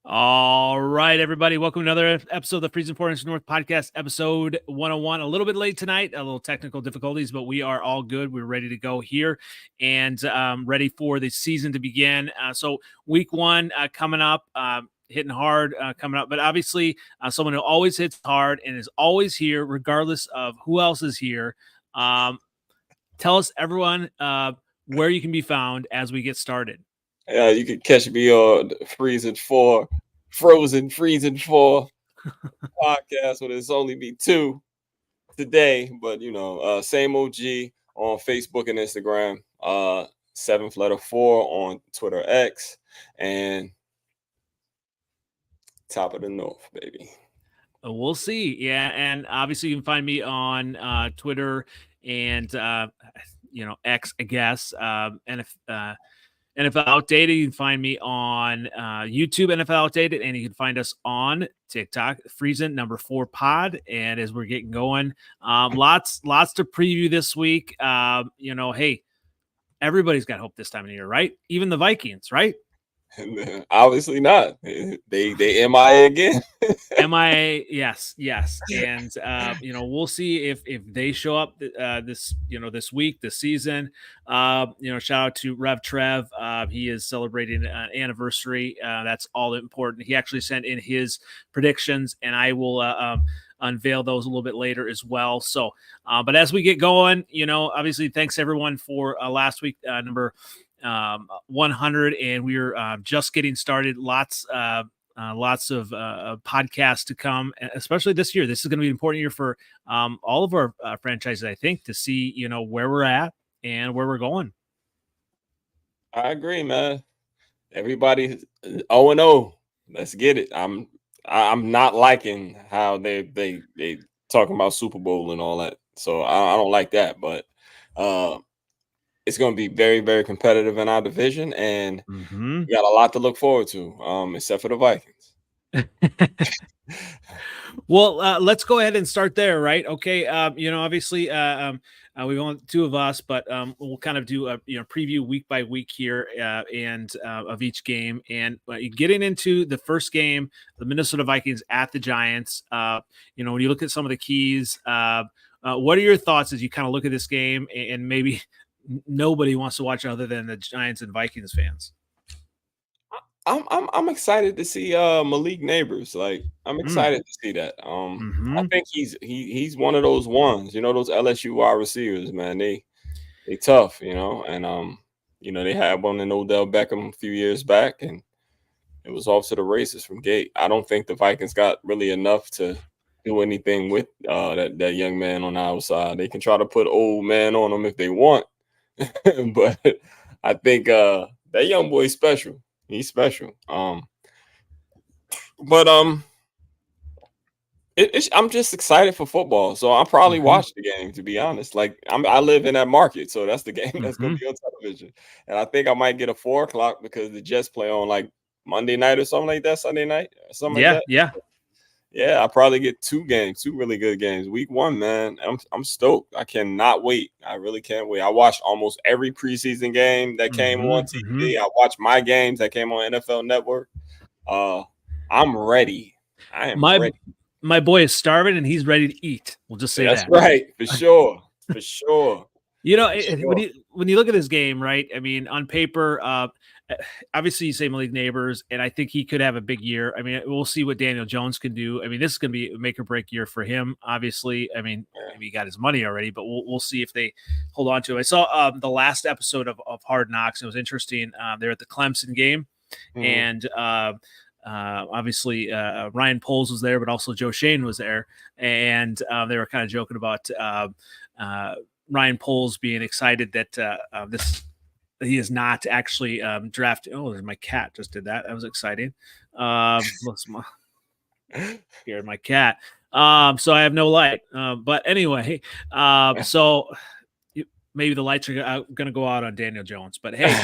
All right, everybody. Welcome to another episode of the NFC North Podcast, episode 101. A little bit late tonight, a little technical difficulties, but we are all good. We're ready to go here and ready for the season to begin. So week one coming up, hitting hard coming up. But obviously, someone who always hits hard and is always here, regardless of who else is here. Tell us, everyone, where you can be found as we get started. You can catch me on Freezin 4 podcast, when it's only be 2 today, but same OG on Facebook and Instagram, 7th letter 4 on Twitter X, and top of the North, baby. We'll see. Yeah, and obviously you can find me on Twitter and X, I guess. NFL Outdated. You can find me on YouTube, NFL Outdated, and you can find us on TikTok, Freezin 4 Pod. And as we're getting going, lots to preview this week. Hey, everybody's got hope this time of the year, right? Even the Vikings, right? Obviously not. They MIA again. MIA, yes. And we'll see if they show up this week, this season. Shout out to RevTrev. He is celebrating an anniversary. That's all important. He actually sent in his predictions, and I will unveil those a little bit later as well. So, but as we get going, obviously thanks everyone for last week, number 100, and we're just getting started. Lots of podcasts to come, especially this year. This is going to be an important year for all of our franchises, I think, to see where we're at and where we're going. I agree, man. Everybody 0-0. Let's get it. I'm not liking how they talking about Super Bowl and all that. So I don't like that, but it's going to be very, very competitive in our division, and we got a lot to look forward to, except for the Vikings. Well, let's go ahead and start there, right? Okay. Obviously, we've only 2 of us, but we'll kind of do a preview week by week here, and of each game. And getting into the first game, the Minnesota Vikings at the Giants. When you look at some of the keys, what are your thoughts as you kind of look at this game, and maybe nobody wants to watch other than the Giants and Vikings fans? I'm excited to see Malik Neighbors. Like, I'm excited to see that. I think he's one of those ones, those LSU wide receivers, man. They tough, and they had one in Odell Beckham a few years back, and it was off to the races from gate. I don't think the Vikings got really enough to do anything with that young man on the outside. They can try to put old man on him if they want, but I think that young boy's special. He's special. I'm just excited for football, so I'll probably watch the game, to be honest. Like, I live in that market, so that's the game that's going to be on television. And I think I might get a 4 o'clock because the Jets play on like Monday night or something like that, Sunday night, something like that. Yeah, I'll probably get 2 really good games. Week 1, man, I'm stoked. I cannot wait. I really can't wait. I watched almost every preseason game that came on TV. I watched my games that came on NFL Network. I'm ready. I am ready. My boy is starving, and he's ready to eat. We'll just say that's that. That's right, for sure. For sure. When you look at this game, right? I mean, on paper, obviously you say Malik Neighbors, and I think he could have a big year. I mean, we'll see what Daniel Jones can do. I mean, this is going to be a make or break year for him. Obviously, I mean, maybe he got his money already, but we'll see if they hold on to it. I saw the last episode of Hard Knocks. It was interesting. They're at the Clemson game, and obviously Ryan Poles was there, but also Joe Shane was there, and they were kind of joking about Ryan Poles being excited that he is not actually drafted. Oh, there's my cat just did that. That was exciting. Scared my cat. So I have no light. But anyway, so maybe the lights are going to go out on Daniel Jones. But hey,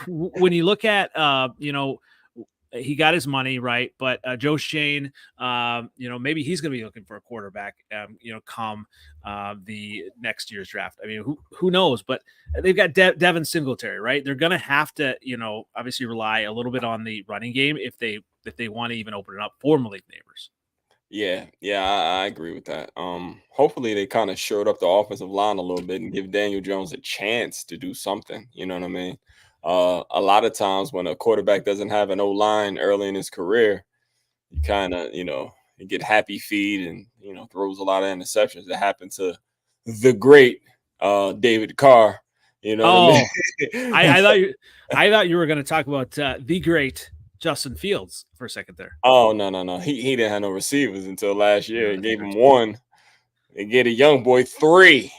when you look at he got his money, right? But Joe Shane, maybe he's going to be looking for a quarterback, come the next year's draft. I mean, who knows? But they've got Devin Singletary, right? They're going to have to, obviously rely a little bit on the running game if they want to even open it up for Malik Neighbors. Yeah, I agree with that. Hopefully they kind of shored up the offensive line a little bit and give Daniel Jones a chance to do something. You know what I mean? A lot of times when a quarterback doesn't have an O-line early in his career, you kind of, you get happy feet and, throws a lot of interceptions. That happened to the great David Carr. You know what I mean? I thought you were going to talk about the great Justin Fields for a second there. Oh, no. He didn't have no receivers until last year. It gave him one. They gave a young boy 3.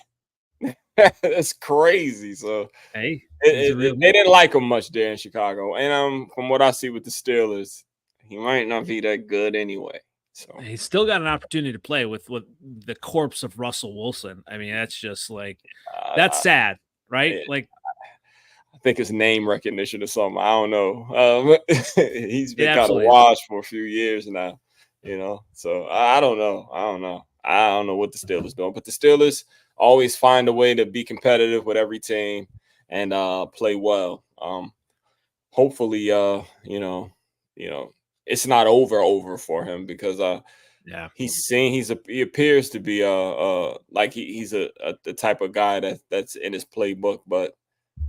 That's crazy. So hey, they didn't like him much there in Chicago. And from what I see with the Steelers, he might not be that good anyway. So he's still got an opportunity to play with the corpse of Russell Wilson. I mean, that's just like that's sad, right? I think it's name recognition or something. I don't know. He's been kind of washed for a few years now, So I don't know. I don't know what the Steelers doing, but the Steelers always find a way to be competitive with every team and play well. Hopefully, it's not over for him because he appears to be like he's the type of guy that's in his playbook, but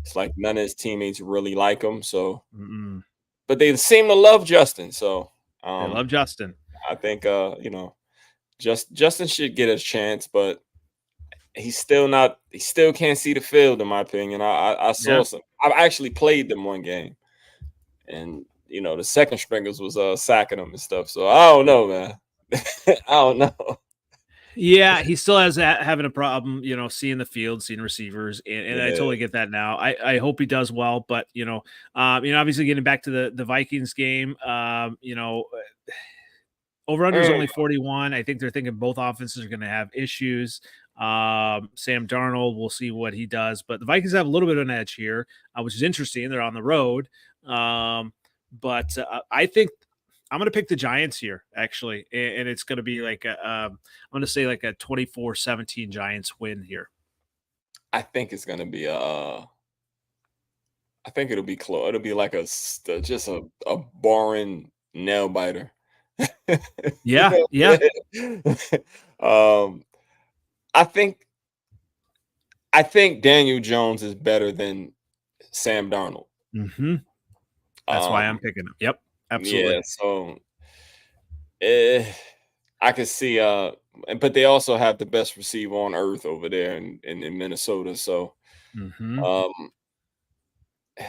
it's like none of his teammates really like him. So, but they seem to love Justin. So they love Justin. I think Justin should get a chance, but he still can't see the field, in my opinion. I saw some. I actually played them one game, and the second stringers was sacking them and stuff. So I don't know, man. I don't know. Yeah, he still has having a problem, seeing the field, seeing receivers, and I totally get that now. I hope he does well, but obviously getting back to the Vikings game, over under is only 41. I think they're thinking both offenses are going to have issues. Sam Darnold, we'll see what he does, but the Vikings have a little bit of an edge here, which is interesting. They're on the road, but I think I'm going to pick the Giants here, actually, and it's going to be like I'm going to say like a 24-17 Giants win here. I think it's going to be I think it'll be close. It'll be like just a boring nail biter. Yeah. I think Daniel Jones is better than Sam Darnold. Mm-hmm. That's why I'm picking him. Yep. Absolutely. Yeah, so I could see but they also have the best receiver on earth over there in Minnesota. So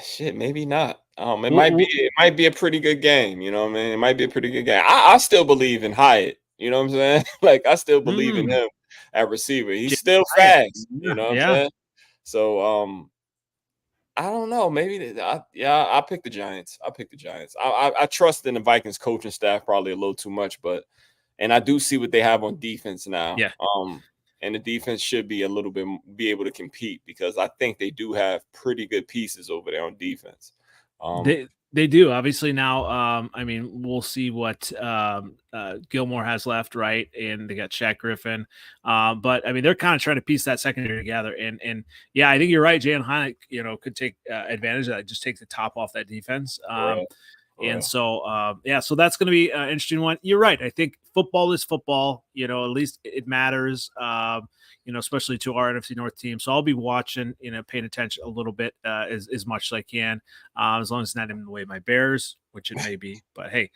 shit, maybe not. It might be a pretty good game, you know what I mean? It might be a pretty good game. I still believe in Hyatt, you know what I'm saying? Like I still believe in him at receiver. He's still fast, you know what I'm saying? So I don't know. Maybe I'll pick the Giants. I trust in the Vikings coaching staff probably a little too much, and I do see what they have on defense now. Yeah. And the defense should be be able to compete because I think they do have pretty good pieces over there on defense. They do. Obviously now, we'll see what Gilmore has left, right? And they got Shaq Griffin. But they're kind of trying to piece that secondary together. And yeah, I think you're right. Jalen Hyatt, could take advantage of that. Just take the top off that defense. And so, so that's going to be an interesting one. You're right. I think football is football. At least it matters. Especially to our NFC North team. So I'll be watching, paying attention a little bit as much as I can, as long as it's not in the way of my Bears, which it may be. But hey,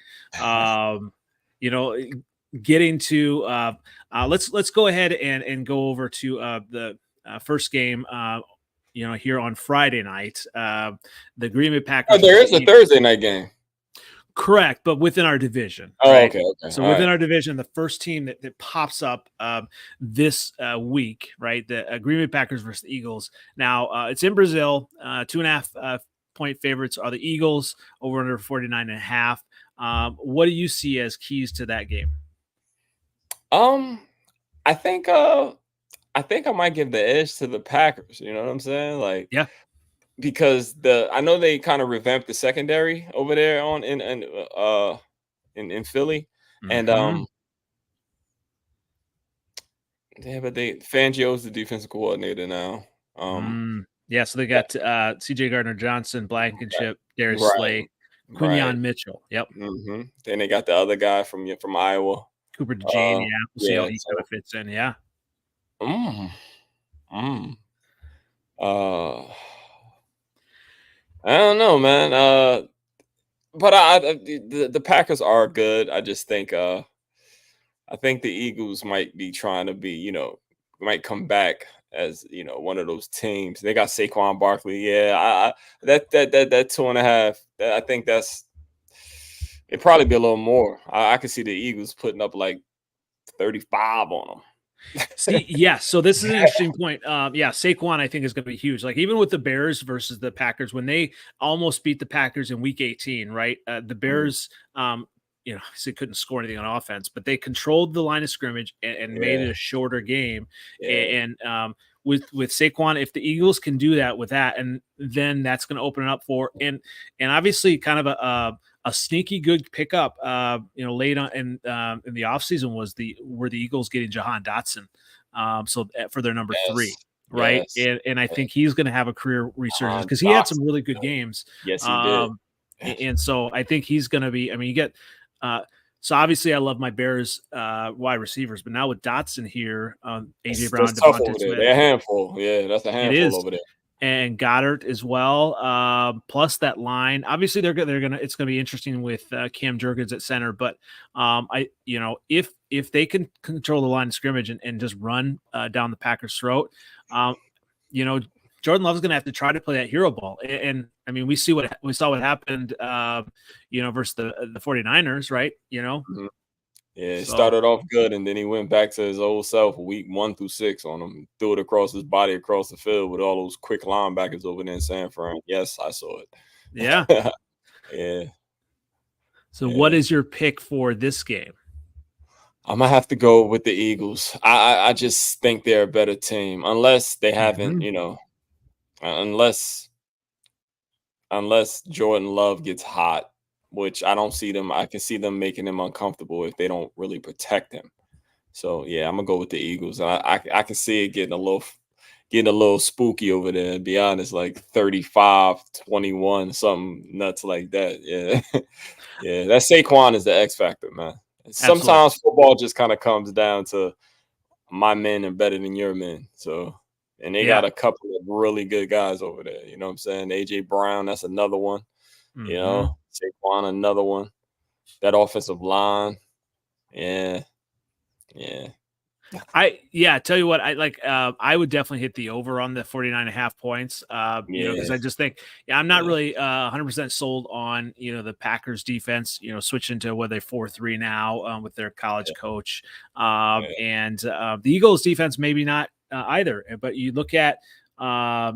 getting to let's go ahead and go over to the first game. Here on Friday night, the Green Bay Packers. Oh, there is a Thursday night game. Correct, but within our division. Oh, right? Okay. So within our division, the first team that pops up this week, right? The Green Bay Packers versus the Eagles. Now, it's in Brazil. 2.5 point favorites are the Eagles, over under 49.5. What do you see as keys to that game? I think I might give the edge to the Packers. You know what I'm saying? Like, yeah. because I know they kind of revamped the secondary over there in Philly, and yeah, but Fangio's the defensive coordinator now. Yeah, so they got C.J. Gardner-Johnson, Blankenship, Darius Right, Slay, right. Quinyon Mitchell. Yep. Then they got the other guy from Iowa, Cooper DeJean. Yeah, we'll see how he so kind of fits in. Yeah. mm, mm, uh, I don't know, man. But the Packers are good. I just think I think the Eagles might be trying to be, might come back as one of those teams. They got Saquon Barkley. Yeah, that 2.5. I think it'd probably be a little more. I could see the Eagles putting up like 35 on them. See, yeah. So this is an interesting point. Yeah, Saquon I think is going to be huge. Like even with the Bears versus the Packers, when they almost beat the Packers in Week 18, right? The Bears, obviously couldn't score anything on offense, but they controlled the line of scrimmage and made it a shorter game. Yeah. And with Saquon, if the Eagles can do that with that, and then that's going to open it up for and obviously kind of a sneaky good pickup, late on in the offseason were the Eagles getting Jahan Dotson, for their number 3, right? Yes, and I think he's going to have a career resurgence because he had some really good games. Yes, he did. And so I think he's going to be. I mean, you get. So obviously, I love my Bears wide receivers, but now with Dotson here, AJ Brown, Devontae Smith, they're a handful. Yeah, that's a handful over there. And Goddard as well. Plus that line, obviously it's gonna be interesting with Cam Jurgens at center. But if they can control the line of scrimmage and just run down the Packers' throat, Jordan Love's going to have to try to play that hero ball. And I mean, we saw what happened, versus the 49ers, right? Yeah, it started off good, and then he went back to his old self week 1 through 6 on him, threw it across his body across the field with all those quick linebackers over there in San Fran. Yes, I saw it. Yeah. Yeah. So what is your pick for this game? I'm gonna have to go with the Eagles. I just think they're a better team, unless they haven't, unless Jordan Love gets hot, which I don't see them. I can see them making him uncomfortable if they don't really protect him. So yeah, I'm gonna go with the Eagles. I can see it getting a little spooky over there, to be honest, like 35-21, something nuts like that. Yeah. Yeah, that Saquon is the X factor, man. Sometimes football just kind of comes down to my men are better than your men. So, and they got a couple of really good guys over there. You know what I'm saying? AJ Brown, that's another one. Saquon, another one. That offensive line. Yeah. Tell you what, I would definitely hit the over on the 49.5 points. Because I just think, I'm not really 100% sold on, the Packers defense, switching to whether they're 4-3 now with their college coach. And the Eagles defense, maybe not either, but you look at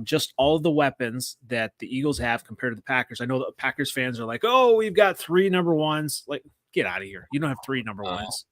just all of the weapons that the Eagles have compared to the Packers. I know the Packers fans are like, oh, we've got 3 number ones. Like, get out of here. You don't have 3 number ones.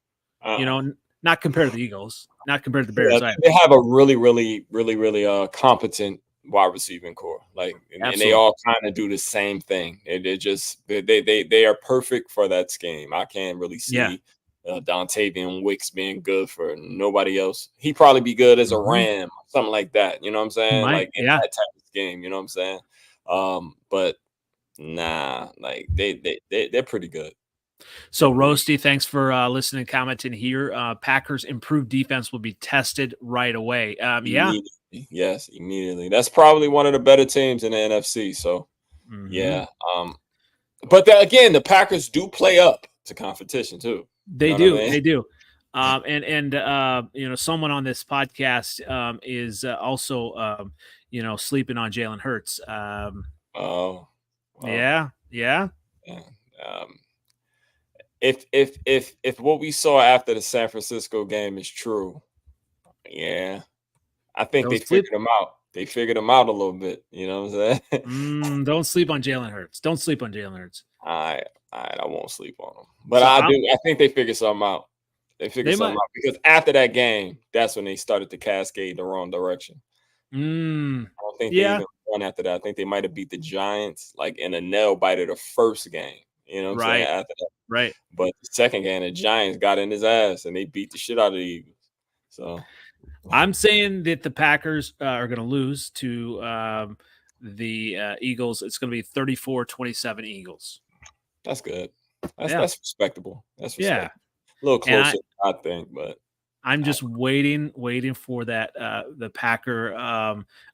Not compared to the Eagles, not compared to the Bears. They have a really, really, really, really competent wide receiving core. And they all kind of do the same thing. They are perfect for that scheme. I can't really see Dontavian Wicks being good for nobody else. He'd probably be good as a Ram, something like that. You know what I'm saying? That type of game. You know what I'm saying? But nah, they're pretty good. So, Roasty, thanks for listening and commenting here. Packers' improved defense will be tested right away. Yes, immediately. That's probably one of the better teams in the NFC. So, yeah. But again, the Packers do play up to competition too. They do. They do. And someone on this podcast is also, sleeping on Jalen Hurts. Yeah. If what we saw after the San Francisco game is true, I think they figured him out. They figured him out a little bit. You know what I'm saying? Don't sleep on Jalen Hurts. Don't sleep on Jalen Hurts. I won't sleep on him. But I think they figured something out. They figured something out because after that game, that's when they started to cascade the wrong direction. I don't think they Yeah. even won after that. I think they might have beat the Giants like in a nail biter the first game. You know what I'm saying? Right. After that. Right. But the second game, the Giants got in his ass and they beat the shit out of the Eagles. So I'm saying that the Packers are going to lose to the Eagles. It's going to be 34-27 Eagles. that's good. That's respectable. That's respectable. Yeah. A little closer, I think, but I'm just waiting for that the Packer,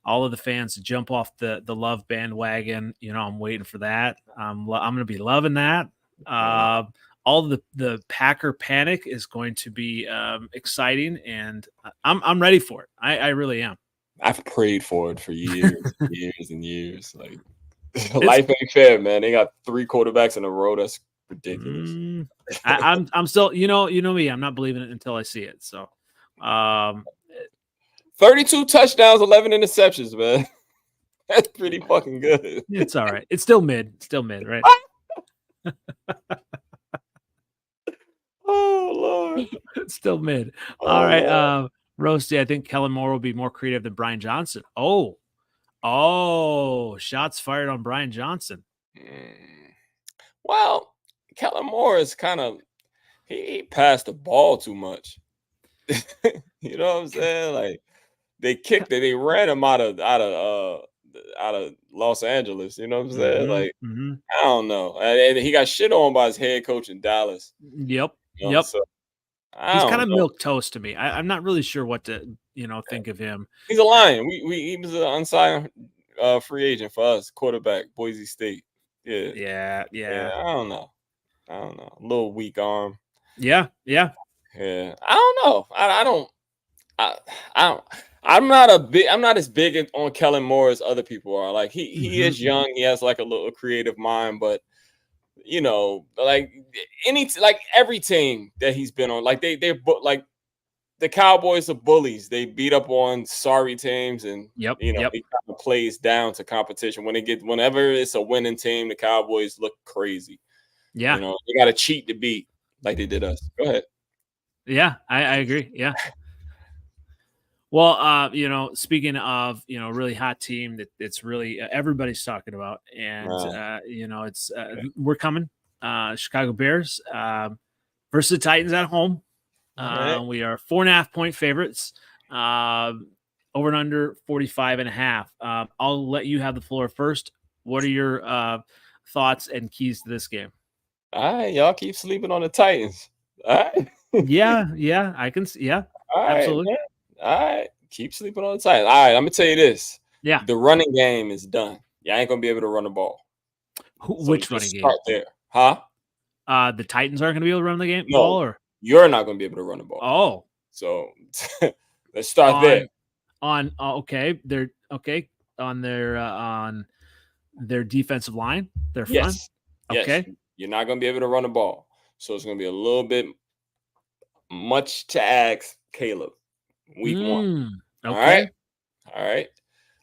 all of the fans to jump off the love bandwagon. You know, I'm waiting for that. I'm going to be loving that. All the Packer panic is going to be exciting, and I'm ready for it. I really am. I've prayed for it for years, years and years. Like life ain't fair, man. They got 3 quarterbacks in a row. That's ridiculous. I'm still, you know me. I'm not believing it until I see it. So, 32 touchdowns, 11 interceptions, man. That's pretty fucking good. It's all right. It's still mid. Right? Oh Lord, it's still mid. All right, Roasty. I think Kellen Moore will be more creative than Brian Johnson. Oh, shots fired on Brian Johnson. Well, Kellen Moore is kind of he passed the ball too much. You know what I'm saying? Like they kicked it, they ran him out of Los Angeles. You know what I'm saying? Like I don't know, and he got shit on by his head coach in Dallas. Yep. You know, so, he's kind of milk toast to me. I'm not really sure what to think of him. He's a Lion. He was an unsigned free agent for us, quarterback, Boise State. Yeah. I don't know. A little weak arm. Yeah. I don't know. I'm not as big on Kellen Moore as other people are. Like he is young. He has like a little creative mind, but you know, like every team that he's been on, like they're like the Cowboys are bullies. They beat up on sorry teams, and he kind of plays down to competition. Whenever it's a winning team, the Cowboys look crazy. Yeah, you know, they got to cheat to beat like they did us. Go ahead. Yeah, I agree. Yeah. Well, speaking of, really hot team it's really everybody's talking about, and it's we're coming. Chicago Bears versus the Titans at home. We are 4.5 point favorites. Over and under 45.5. I'll let you have the floor first. What are your thoughts and keys to this game? All right, y'all keep sleeping on the Titans. All right. yeah, I can see. Yeah, absolutely. Right, all right, keep sleeping on the Titans. All right, I'm gonna tell you this. Yeah, the running game is done. I ain't gonna be able to run the ball. Which running game? Start there, huh? The Titans aren't gonna be able to run the game. No, ball, or you're not gonna be able to run the ball. Oh, so let's start there. Okay, they're okay on their defensive line. Their front. Yes. Okay, you're not gonna be able to run the ball, so it's gonna be a little bit much to ask Caleb. Week 1. Okay. All right.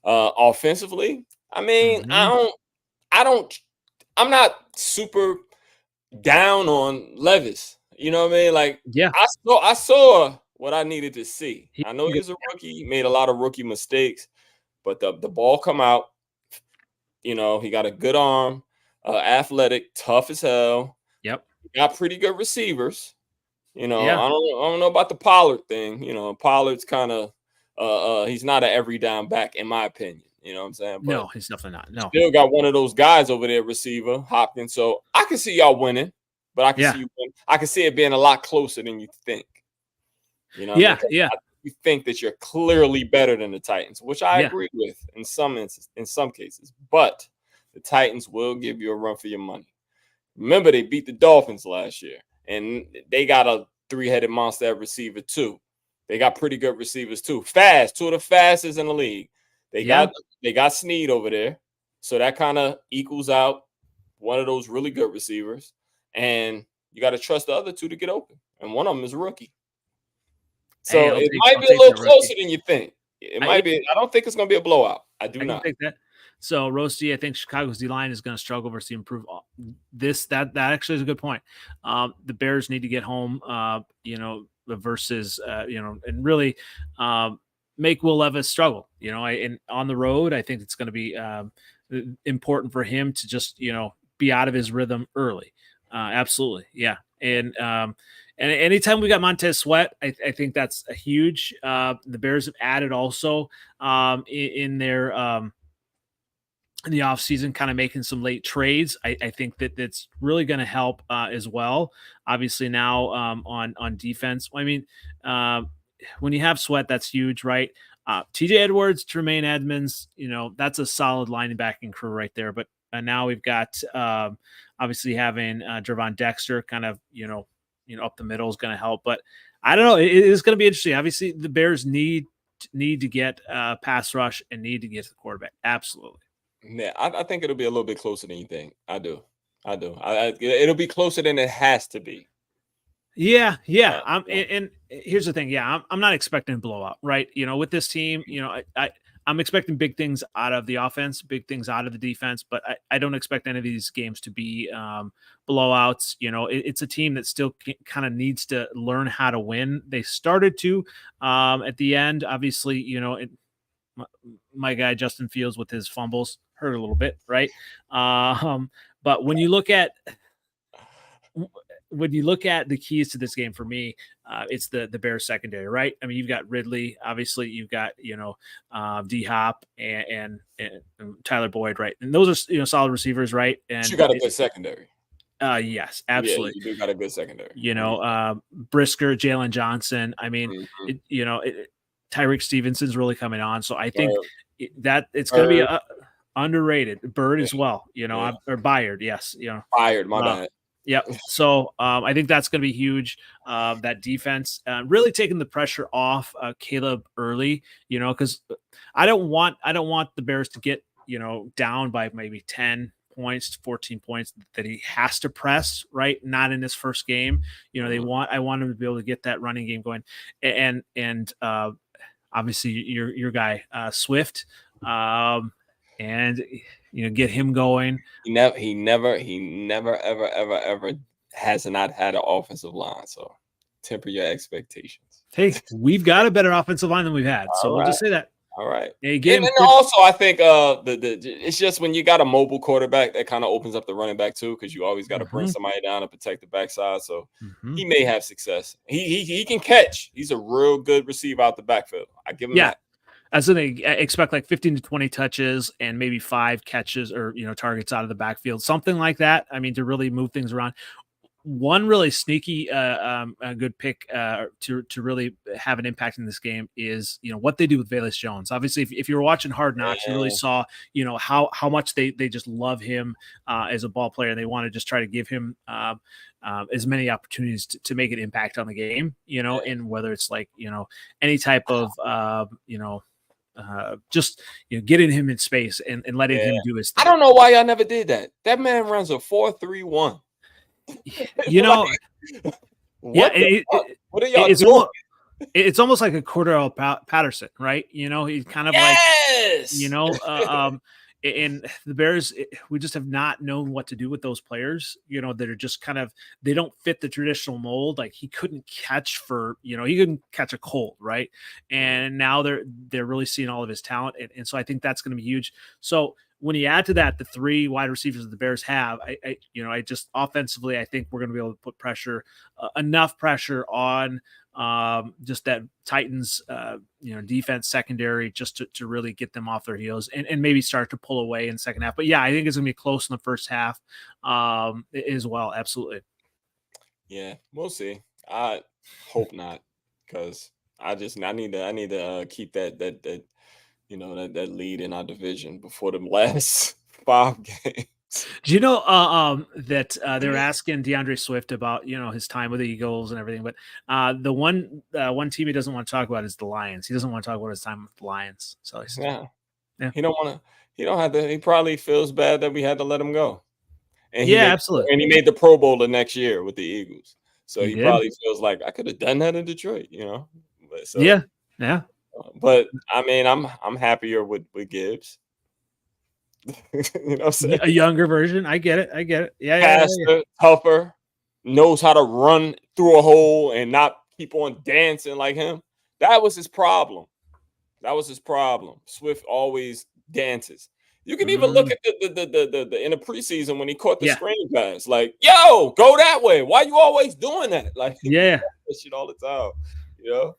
Offensively, I mean, I'm not super down on Levis. You know what I mean? Like, I saw what I needed to see. I know he's a rookie. He made a lot of rookie mistakes, but the ball come out. You know, he got a good arm, athletic, tough as hell. Yep. He got pretty good receivers. You know, I don't know about the Pollard thing. You know, Pollard's kind of he's not an every down back in my opinion. You know what I'm saying? But no, he's definitely not. No. Still got one of those guys over there, receiver, Hopkins. So I can see y'all winning, but I can see you win. I can see it being a lot closer than you think. You know, you think that you're clearly better than the Titans, which I agree with in some cases. But the Titans will give you a run for your money. Remember, they beat the Dolphins last year, and they got a 3-headed monster at receiver too. They got pretty good receivers too. Fast, 2 of the fastest in the league. They got Snead over there, so that kind of equals out one of those really good receivers. And you got to trust the other 2 to get open, and one of them is a rookie. So it might be a little closer than you think. It might be. I don't think it's going to be a blowout. I do not think that. So, Roasty, I think Chicago's D-line is going to struggle versus improve this. That actually is a good point. The Bears need to get home, versus, and really make Will Levis struggle. And on the road, I think it's going to be important for him to just be out of his rhythm early. Absolutely, yeah. And anytime we got Montez Sweat, I think that's a huge. The Bears have added also in their in the offseason, kind of making some late trades. I think that's really going to help as well. Obviously now on defense. I mean, when you have Sweat, that's huge, right? TJ Edwards, Tremaine Edmonds, that's a solid linebacking crew right there. But now we've got obviously having Gervon Dexter kind of, up the middle is going to help. But I don't know. It is going to be interesting. Obviously, the Bears need to get pass rush and need to get to the quarterback. Absolutely. Yeah, I think it'll be a little bit closer than you think. I do. It'll be closer than it has to be. Yeah. And here's the thing. Yeah, I'm not expecting a blowout, right? With this team, I'm expecting big things out of the offense, big things out of the defense, but I don't expect any of these games to be blowouts. It's a team that still kind of needs to learn how to win. They started to at the end, obviously, my guy Justin Fields with his fumbles hurt a little bit, right? But when you look at the keys to this game for me, it's the Bears secondary, right? I mean, you've got Ridley, obviously you've got D Hop and Tyler Boyd, right? And those are solid receivers, right? And you got a good secondary. Yes, absolutely. Yeah, you do got a good secondary. Brisker, Jalen Johnson. I mean, Tyreek Stevenson's really coming on, so I think that it's going to be underrated. Bird as well, or Byard, yes, Byard, my bad. Yep. So I think that's going to be huge. That defense really taking the pressure off Caleb early, because I don't want the Bears to get down by maybe 10 points, 14 points that he has to press, right? Not in his first game. I want him to be able to get that running game going, and obviously your guy Swift, and get him going. He never ever has not had an offensive line. So temper your expectations. Hey, we've got a better offensive line than we've had. So we'll just say that. All right. And also, I think it's just when you got a mobile quarterback that kind of opens up the running back too, because you always got to bring somebody down to protect the backside. So he may have success. He can catch. He's a real good receiver out the backfield. I give him that. As in, they expect like 15 to 20 touches and maybe 5 catches or targets out of the backfield, something like that. I mean, to really move things around. One really sneaky, a good pick to really have an impact in this game is what they do with Velus Jones. Obviously, if you were watching Hard Knocks, you really saw how much they just love him as a ball player, and they want to just try to give him as many opportunities to make an impact on the game. And whether it's like any type of just getting him in space and letting him do his thing. I don't know why y'all never did that. That man runs a 4-3-1. What are y'all doing? It's almost like a Cordell Patterson, right? He's kind of like, and the Bears, we just have not known what to do with those players, that are just kind of, they don't fit the traditional mold. Like he couldn't catch he couldn't catch a cold, right? And now they're really seeing all of his talent. And so I think that's going to be huge. So when you add to that the 3 wide receivers that the Bears have, I just offensively, I think we're going to be able to put pressure, enough pressure on just that Titans, defense secondary, just to really get them off their heels and maybe start to pull away in the second half. But yeah, I think it's going to be close in the first half as well. Absolutely. Yeah, we'll see. I hope not, because I need to keep that lead in our division before the last 5 games. Do you know that they're asking DeAndre Swift about his time with the Eagles and everything, but the one team he doesn't want to talk about is the Lions. He doesn't want to talk about his time with the Lions. So he said, he don't want to. He don't have to. He probably feels bad that we had to let him go. And absolutely. And he made the Pro Bowl the next year with the Eagles, so he probably feels like I could have done that in Detroit. But, yeah. But I mean, I'm happier with Gibbs. What I'm saying? A younger version. I get it. Yeah. Faster, tougher, knows how to run through a hole and not keep on dancing like him. That was his problem. That was his problem. Swift always dances. You can even look at the in the preseason when he caught the screen pass. Like, yo, go that way. Why you always doing that? Like, yeah, that shit all the time. You know,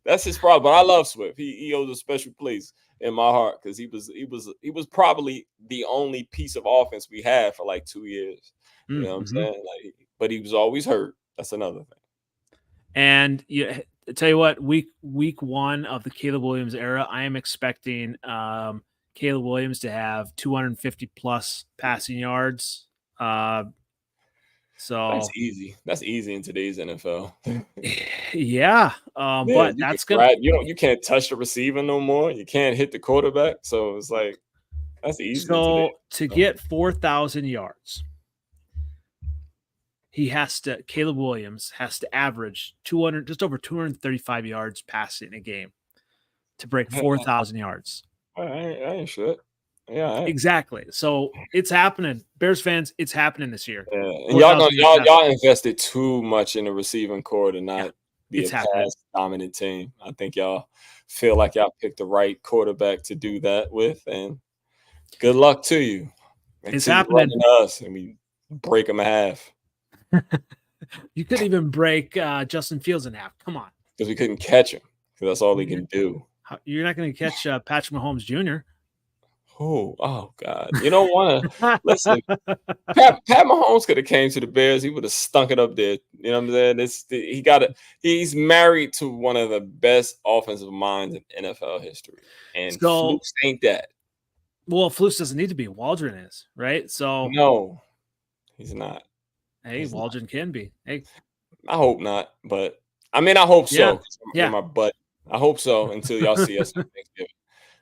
that's his problem. But I love Swift. He owes a special place in my heart because he was probably the only piece of offense we had for like 2 years. You know what I'm saying? Like, but he was always hurt. That's another thing. And I tell you what, week 1 of the Caleb Williams era, I am expecting Caleb Williams to have 250 plus passing yards. So that's easy. That's easy in today's NFL. Yeah, but that's good. You can't touch the receiver no more. You can't hit the quarterback. So it's like that's easy. So to get 4,000 yards, Caleb Williams has to average just over 235 yards passing a game to break 4,000 yards. I ain't shit. Yeah, exactly. So it's happening. Bears fans, it's happening this year. Yeah. And y'all invested too much in the receiving core to not be a pass dominant team. I think y'all feel like y'all picked the right quarterback to do that with, and good luck to you. It's happening to us, and we break them in half. You couldn't even break Justin Fields in half. Come on. Because we couldn't catch him. Because that's all he can do. You're not going to catch Patrick Mahomes Jr. Oh, God. You don't want to listen. Pat Mahomes could have came to the Bears. He would have stunk it up there. You know what I'm saying? He's married to one of the best offensive minds in NFL history. And Flukes ain't that. Well, Flukes doesn't need to be. Waldron is, right? So no, he's not. Hey, Waldron can be. Hey, I hope not, but I mean, I hope so. Yeah. My butt. I hope so until y'all see us on Thanksgiving.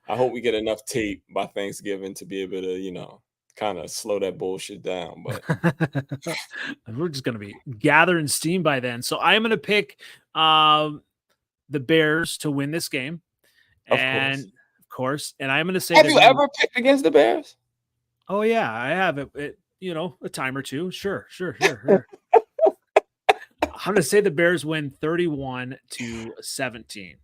I hope we get enough tape by Thanksgiving to be able to, kind of slow that bullshit down. But we're just going to be gathering steam by then. So I am going to pick the Bears to win this game. Of course. And I'm going to say, have you ever picked against the Bears? Oh yeah, I have it. A time or two. Sure. I'm going to say the Bears win 31-17.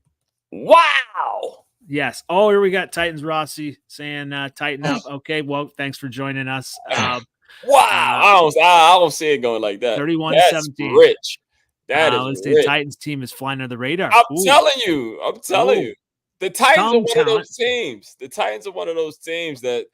Wow. Yes. Oh, here we got Titans Rossi saying tighten up. Okay. Well, thanks for joining us. Wow. I don't see it going like that. 31-17. Rich. That is rich. The Titans team is flying under the radar. I'm telling you. The Titans are one of those teams. The Titans are one of those teams that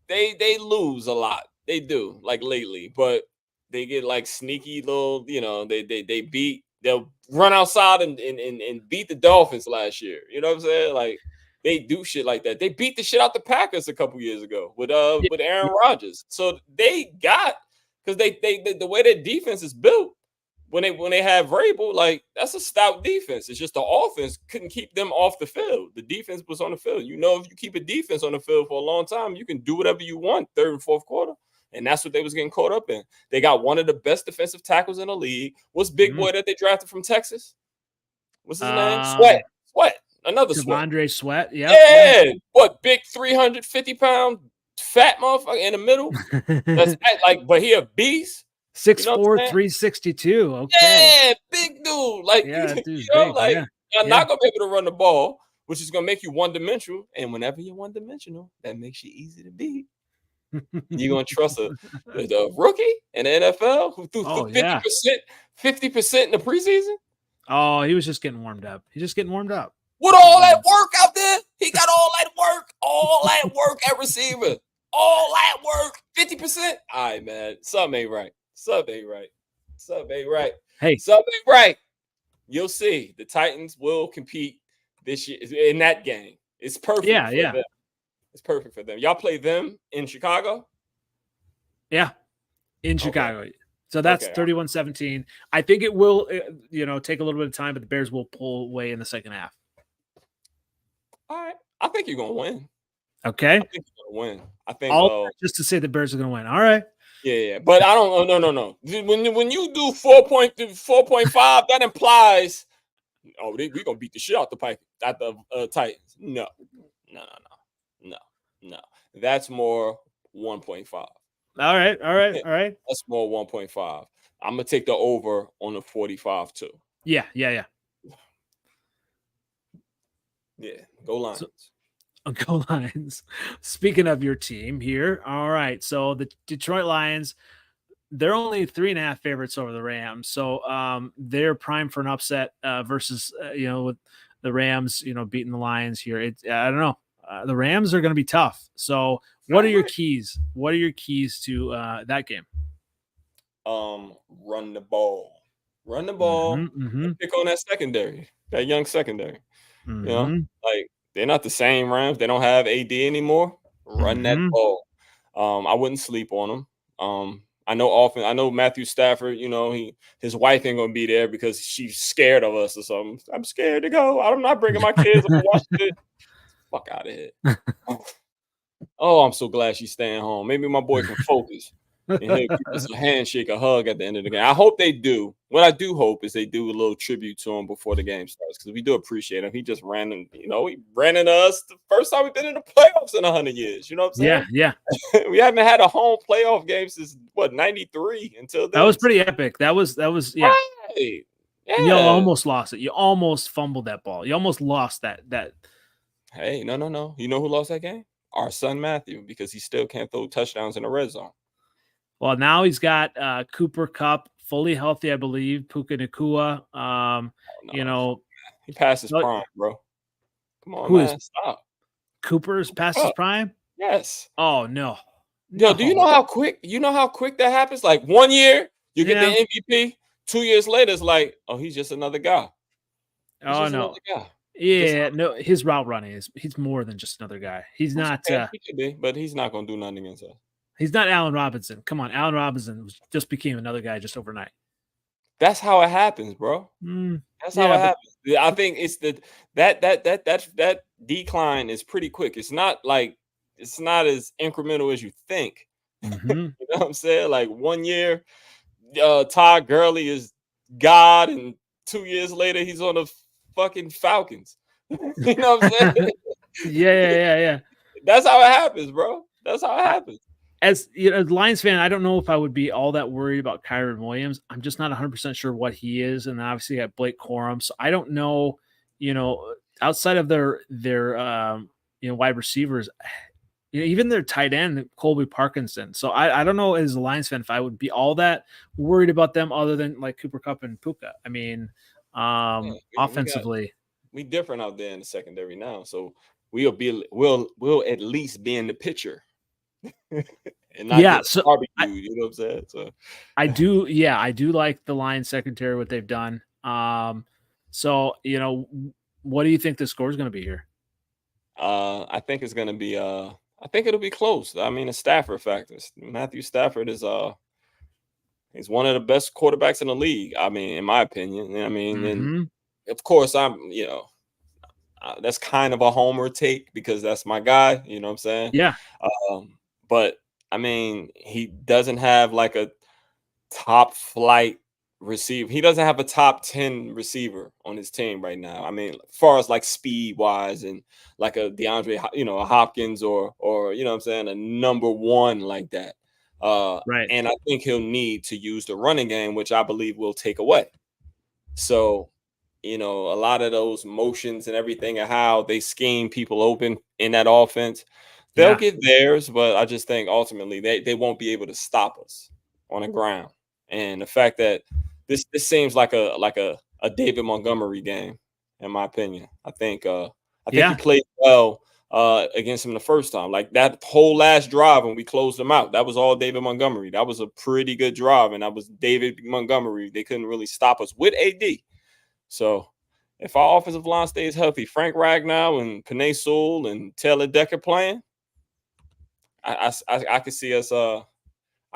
they lose a lot. They do, like lately, but they get like sneaky little, they'll run outside and beat the Dolphins last year. You know what I'm saying? Like they do shit like that. They beat the shit out the Packers a couple years ago with Aaron Rodgers. So they got, because they the way their defense is built, when they have Vrabel, like that's a stout defense. It's just the offense couldn't keep them off the field. The defense was on the field. If you keep a defense on the field for a long time, you can do whatever you want third and fourth quarter. And that's what they was getting caught up in. They got one of the best defensive tackles in the league. What's big boy that they drafted from Texas? What's his name? Sweat. Another Sweat. Devondre Sweat. Yeah. What, big 350-pound fat motherfucker in the middle? That's but he a beast. 6'4", 362. Okay. Yeah, big dude. Like, dude's big, you're not gonna be able to run the ball, which is gonna make you one-dimensional. And whenever you're one-dimensional, that makes you easy to beat. You gonna trust a rookie in the NFL who threw 50% in the preseason? Oh, he was just getting warmed up. With all that work out there, he got all that work at receiver, all that work, 50%. All right, man, something ain't right. Hey, something ain't right. You'll see. The Titans will compete this year in that game. It's perfect. Yeah. Them. It's perfect for them. Y'all play them in Chicago? Yeah, in Chicago. So that's 31-17. I think it will, take a little bit of time, but the Bears will pull away in the second half. All right. I think you're going to win. Okay. I think you're going to win. I think just to say the Bears are going to win. All right. Yeah. But I don't – no. When you do 4.5, that implies, we're going to beat the shit out the Titans. No. That's more 1.5. All right. That's more 1.5. I'm gonna take the over on the 45 too. Yeah. Yeah, go Lions. Go Lions. Speaking of your team here, all right. So the Detroit Lions, they're only 3.5 favorites over the Rams. So they're primed for an upset versus with the Rams, beating the Lions here. I don't know. The Rams are going to be tough. So what are your keys? What are your keys to that game? Run the ball. Run the ball. And pick on that secondary, that young secondary. You know, like they're not the same Rams. They don't have AD anymore. Run that ball. I wouldn't sleep on them. I know Matthew Stafford, his wife ain't gonna be there because she's scared of us or something. I'm scared to go. I'm not bringing my kids to Washington. Fuck out of here. Oh, I'm so glad she's staying home. Maybe my boy can focus. And he'll give us a handshake, a hug at the end of the game. I hope they do. What I do hope is they do a little tribute to him before the game starts because we do appreciate him. He just ran into us the first time we've been in the playoffs in 100 years. You know what I'm saying? Yeah. We haven't had a home playoff game since '93 until then. That was pretty epic. That was yeah. Right. Yeah. You almost lost it. You almost fumbled that ball. You almost lost that. Hey, no. You know who lost that game? Our son Matthew, because he still can't throw touchdowns in the red zone. Well, now he's got Cooper Kupp fully healthy, I believe. Puka Nacua. He passed his prime, bro. Come on, man. Stop. Cooper's past his prime? Yes. Oh no. Yo, do you know how quick? That happens? Like 1 year, you get the MVP. 2 years later, it's like, oh, he's just another guy. No. Yeah, no, his route running he's more than just another guy. He's not. He could be, but he's not going to do nothing against us. He's not Allen Robinson. Come on, Allen Robinson just became another guy just overnight. That's how it happens, bro. That's how it happens. I think it's that decline is pretty quick. It's not as incremental as you think. You know what I'm saying? Like 1 year, Todd Gurley is God, and 2 years later he's on the fucking Falcons. You know what I'm saying? Yeah. That's how it happens, bro. That's how it happens. As a Lions fan, I don't know if I would be all that worried about Kyren Williams. I'm just not 100% sure what he is, and obviously got Blake Corum. So I don't know, outside of their wide receivers, even their tight end Colby Parkinson. So I don't know as a Lions fan if I would be all that worried about them, other than like Cooper Kupp and Puka. I mean, offensively, we different out there in the secondary now, so we'll at least be in the picture. And not barbecue, you know what I'm saying? So I do like the Lions secondary, what they've done. So what do you think the score is going to be here? I think it's going to be I think it'll be close. I mean, the Stafford factors. Matthew Stafford is he's one of the best quarterbacks in the league. I mean, in my opinion. I mean, and of course that's kind of a homer take because that's my guy. You know what I'm saying? Yeah. But I mean, he doesn't have like a top flight receiver. He doesn't have a top 10 receiver on his team right now. I mean, as far as like speed wise and like a DeAndre, a Hopkins or you know what I'm saying, a number one like that. Right. And I think he'll need to use the running game, which I believe will take away. So, a lot of those motions and everything and how they scheme people open in that offense. They'll get theirs, but I just think ultimately they won't be able to stop us on the ground. And the fact that this seems like a David Montgomery game, in my opinion. I think he played well against him the first time. Like that whole last drive when we closed them out, that was all David Montgomery. That was a pretty good drive, and that was David Montgomery. They couldn't really stop us with AD. So if our offensive line stays healthy, Frank Ragnow and Penei Sewell and Taylor Decker playing, I could see us. I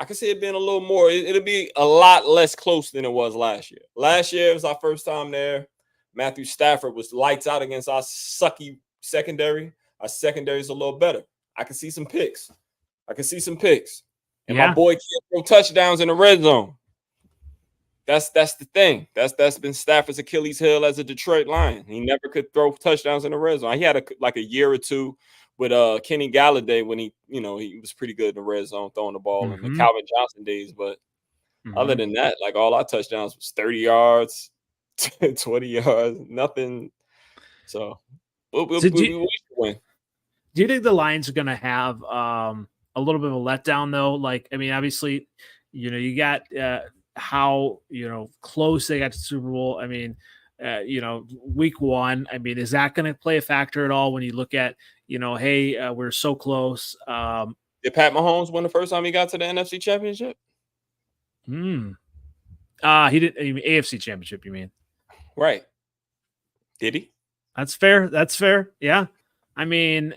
could see it being a little more. It'll be a lot less close than it was last year. Last year was our first time there. Matthew Stafford was lights out against our sucky secondary. Our secondary is a little better. I can see some picks. And my boy can't throw touchdowns in the red zone. That's the thing. That's been Stafford's Achilles heel as a Detroit Lion. He never could throw touchdowns in the red zone. He had a year or two with Kenny Galladay when he was pretty good in the red zone throwing the ball in the Calvin Johnson days. But other than that, like all our touchdowns was 30 yards, 20 yards, nothing. So we'll win. Do you think the Lions are going to have a little bit of a letdown though? Like, I mean, obviously, you got how close they got to the Super Bowl. I mean, week one. I mean, is that going to play a factor at all when you look at hey, we're so close? Did Pat Mahomes win the first time he got to the NFC Championship? He didn't. AFC Championship, you mean? Right. Did he? That's fair. Yeah. I mean,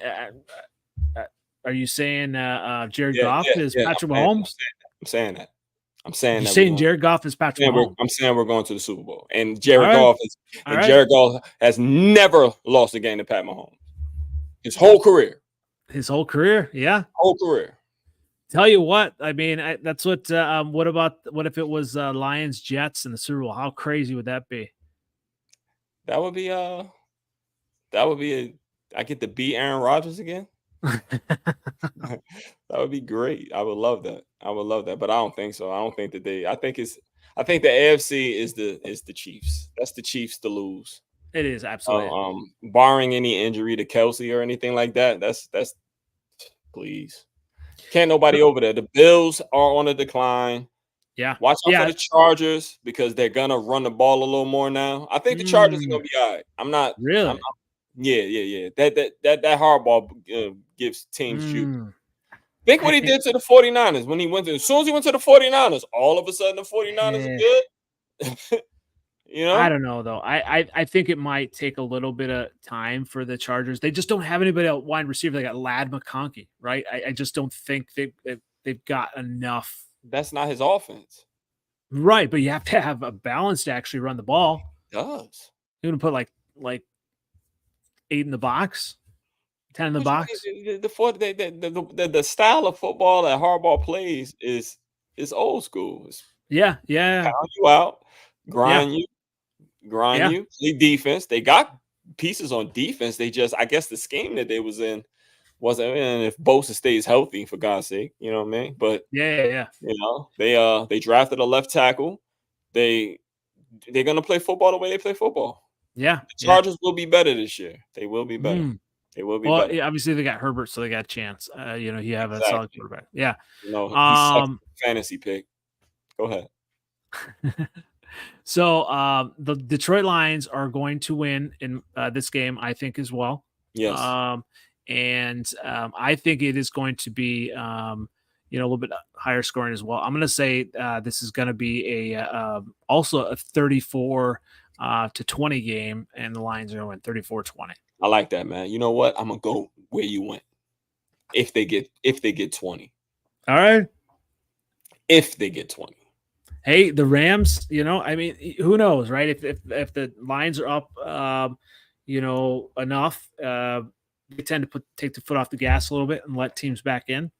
are you saying Jared Goff is Patrick Mahomes? I'm saying that. You're saying Jared Goff is Patrick Mahomes? I'm saying we're going to the Super Bowl, and Jared Goff has never lost a game to Pat Mahomes his whole career. Yeah. Whole career. Tell you what, I mean, that's what. What if it was Lions Jets in the Super Bowl? How crazy would that be? That would be I get to beat Aaron Rodgers again. That would be great. I would love that. But I don't think so. I think the AFC is the Chiefs. That's the Chiefs to lose. It is absolutely. Barring any injury to Kelsey or anything like that. That's please. Can't nobody over there. The Bills are on a decline. Yeah. Watch out for the Chargers because they're gonna run the ball a little more now. I think the Chargers are gonna be all right. I'm not really. Yeah. That hardball gives teams juice. Think what he did to the 49ers when he went to. As soon as he went to the 49ers, all of a sudden the 49ers are good. I don't know though. I think it might take a little bit of time for the Chargers. They just don't have anybody at wide receiver. They got Ladd McConkey, right? I just don't think they've got enough. That's not his offense, right? But you have to have a balance to actually run the ball. It does. You're gonna put like 8 in the box, 10 in the box. The style of football that Harbaugh plays is old school. Yeah. Count you out, grind you. Play defense. They got pieces on defense. They just, I guess, the scheme that they was in wasn't. And if Bosa stays healthy, for God's sake, you know what I mean. But yeah. They drafted a left tackle. They're gonna play football the way they play football. Yeah, the Chargers will be better this year. They will be better. They will be better. Yeah, obviously they got Herbert, so they got a chance. You have a solid quarterback. Yeah. No, he's fantasy pick. Go ahead. So the Detroit Lions are going to win in this game, I think, as well. Yes. And I think it is going to be a little bit higher scoring as well. I'm going to say this is going to be also a 34 to 20 game, and the Lions are going to win 34-20. I like that, man. You know what? I'm gonna go where you went. If they get 20. All right. If they get 20. Hey, the Rams, I mean, who knows, right? If the Lions are up enough, they tend to take the foot off the gas a little bit and let teams back in.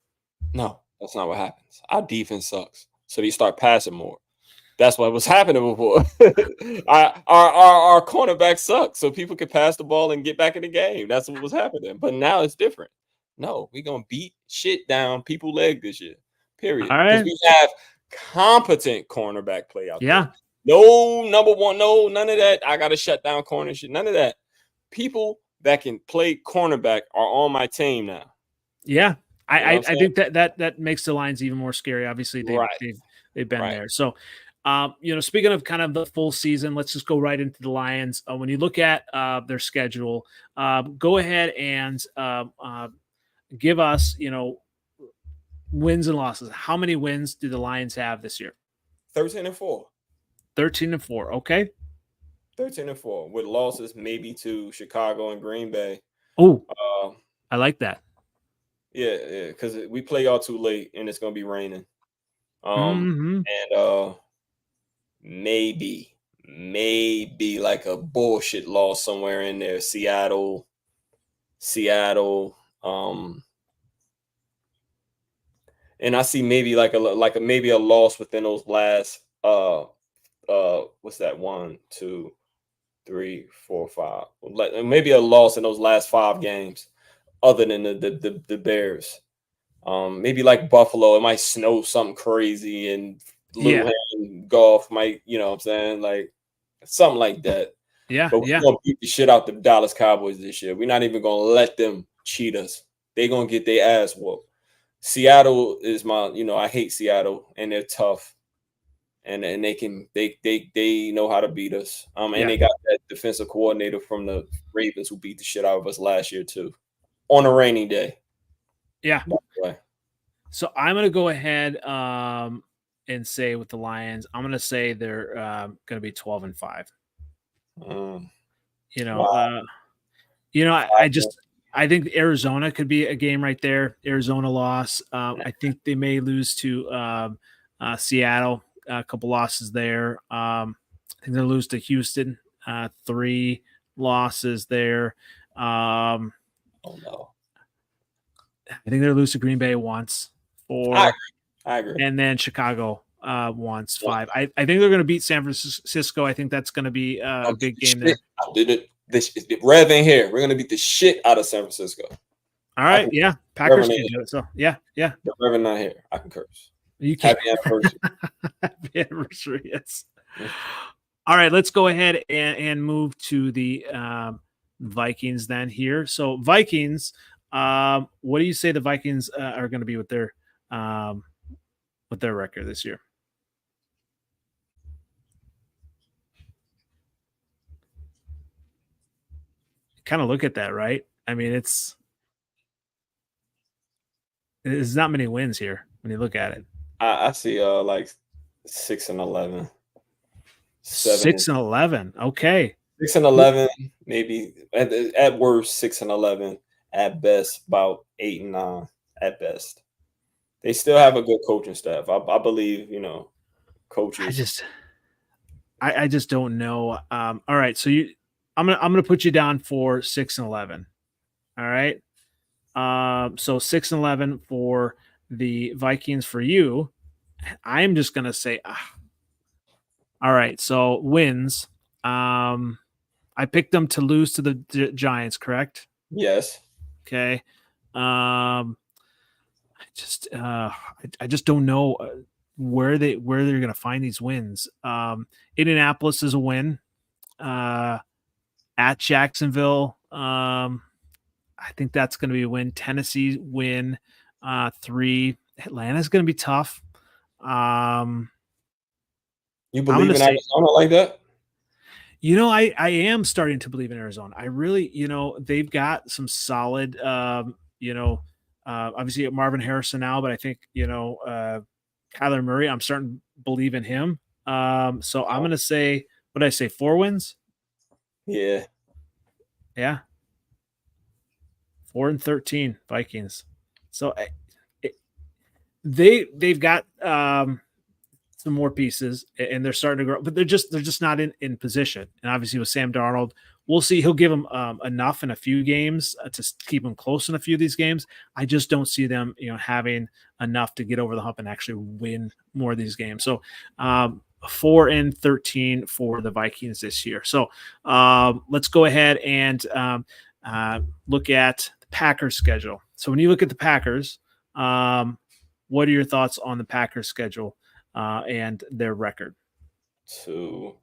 No, that's not what happens. Our defense sucks. So they start passing more. That's what was happening before. Our cornerback sucks, so people could pass the ball and get back in the game. That's what was happening. But now it's different. No, we're gonna beat shit down people's leg this year. Period. Because we have competent cornerback play out there. No number one, no, none of that. I gotta shut down corner shit. None of that. People that can play cornerback are on my team now. Yeah. I think that makes the Lions even more scary. Obviously, they've been there. So speaking of kind of the full season, let's just go right into the Lions. When you look at their schedule, go ahead and give us, wins and losses. How many wins do the Lions have this year? 13-4. 13-4. Okay. 13-4 with losses maybe to Chicago and Green Bay. Oh, I like that. Yeah, because we play y'all too late and it's gonna be raining. And maybe like a bullshit loss somewhere in there. Seattle. And I see maybe maybe a loss within those last what's that? 1, 2, 3, 4, 5. Maybe a loss in those last 5 games, other than the Bears. Maybe like Buffalo, it might snow something crazy, and Golf might, what I'm saying, like something like that. Yeah, But we're gonna beat the shit out the Dallas Cowboys this year. We're not even gonna let them cheat us. They're gonna get their ass whooped. Seattle is I hate Seattle, and they're tough. And they know how to beat us. And they got that defensive coordinator from the Ravens who beat the shit out of us last year too, on a rainy day. Yeah. So I'm gonna go ahead and say with the Lions, I'm gonna say they're gonna be 12-5. Wow. I think Arizona could be a game right there. Arizona loss. I think they may lose to Seattle. A couple losses there. I think they'll lose to Houston. 3 losses there. Oh no. I think they'll lose to Green Bay once. 4. I agree. And then Chicago once. 5. I think they're going to beat San Francisco. I think that's going to be a big game there. Rev ain't here. We're going to beat the shit out of San Francisco. All right. Yeah. Packers can do it. So, yeah. The Reverend not here. I can curse. You can. Happy anniversary. Happy anniversary, yes. All right, let's go ahead and move to the Vikings then here. So Vikings, what do you say the Vikings are going to be with their record this year? Kind of look at that, right? I mean, it's not many wins here when you look at it. I see like 6-11. 6-11. Okay. 6-11, maybe at worst 6-11. At best, about 8-9 at best. They still have a good coaching staff. I believe, coaches. I just don't know. All right, so I'm gonna put you down for 6-11. All right. So 6-11 for the Vikings for you. I'm just gonna say, all right. So wins. I picked them to lose to the Giants, correct? Yes. Okay. I just don't know where they're gonna find these wins. Indianapolis is a win. At Jacksonville, I think that's going to be a win. Tennessee win. 3. Atlanta's going to be tough. You believe in Arizona like that? I am starting to believe in Arizona. I really, they've got some solid, obviously Marvin Harrison now, but I think, Kyler Murray, I'm starting to believe in him. So I'm going to say, what did I say? 4 wins? Yeah. 4-13 Vikings. So they've got some more pieces and they're starting to grow, but they're just not in position. And obviously with Sam Darnold, we'll see. He'll give them enough in a few games to keep them close in a few of these games. I just don't see them, having enough to get over the hump and actually win more of these games. So 4-13 for the Vikings this year. So let's go ahead and look at the Packers schedule. So when you look at the Packers, what are your thoughts on the Packers schedule and their record? 2,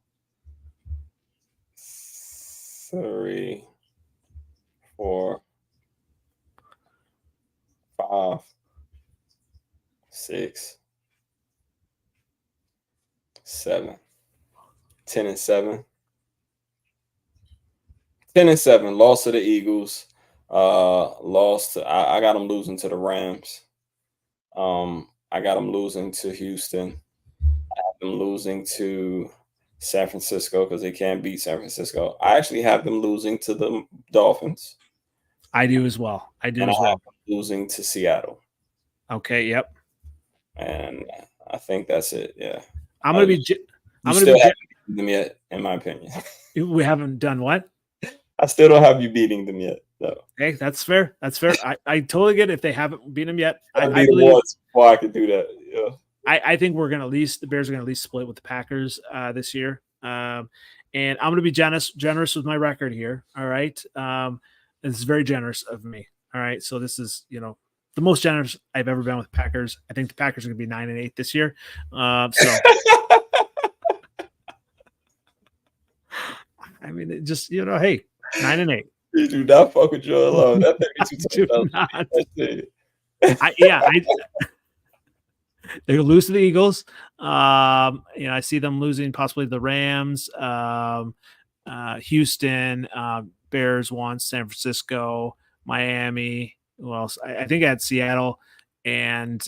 3, 4, 5, 6, 7, 10-7. 10-7. Lost to the Eagles. Lost to I got them losing to the Rams. I got them losing to Houston. I have them losing to San Francisco because they can't beat San Francisco. I actually have them losing to the Dolphins. I do as well. I have them losing to Seattle. Okay. Yep. And I think that's it. Yeah. I'm gonna be haven't beaten them yet, in my opinion. We haven't done what? I still don't have you beating them yet. No. Hey, that's fair. That's fair. I totally get it if they haven't beaten them yet. I believe once before I could do that. Yeah. I think the Bears are gonna at least split with the Packers this year. And I'm gonna be generous with my record here. All right. This is very generous of me. All right. So this is, the most generous I've ever been with Packers. I think the Packers are gonna be 9-8 this year. So mean, it just, hey, 9-8. You do not fuck with Joe Love. That thing be too tough. They're lose to the Eagles. I see them losing possibly the Rams, Houston, Bears once, San Francisco, Miami. Who else? I think I had Seattle and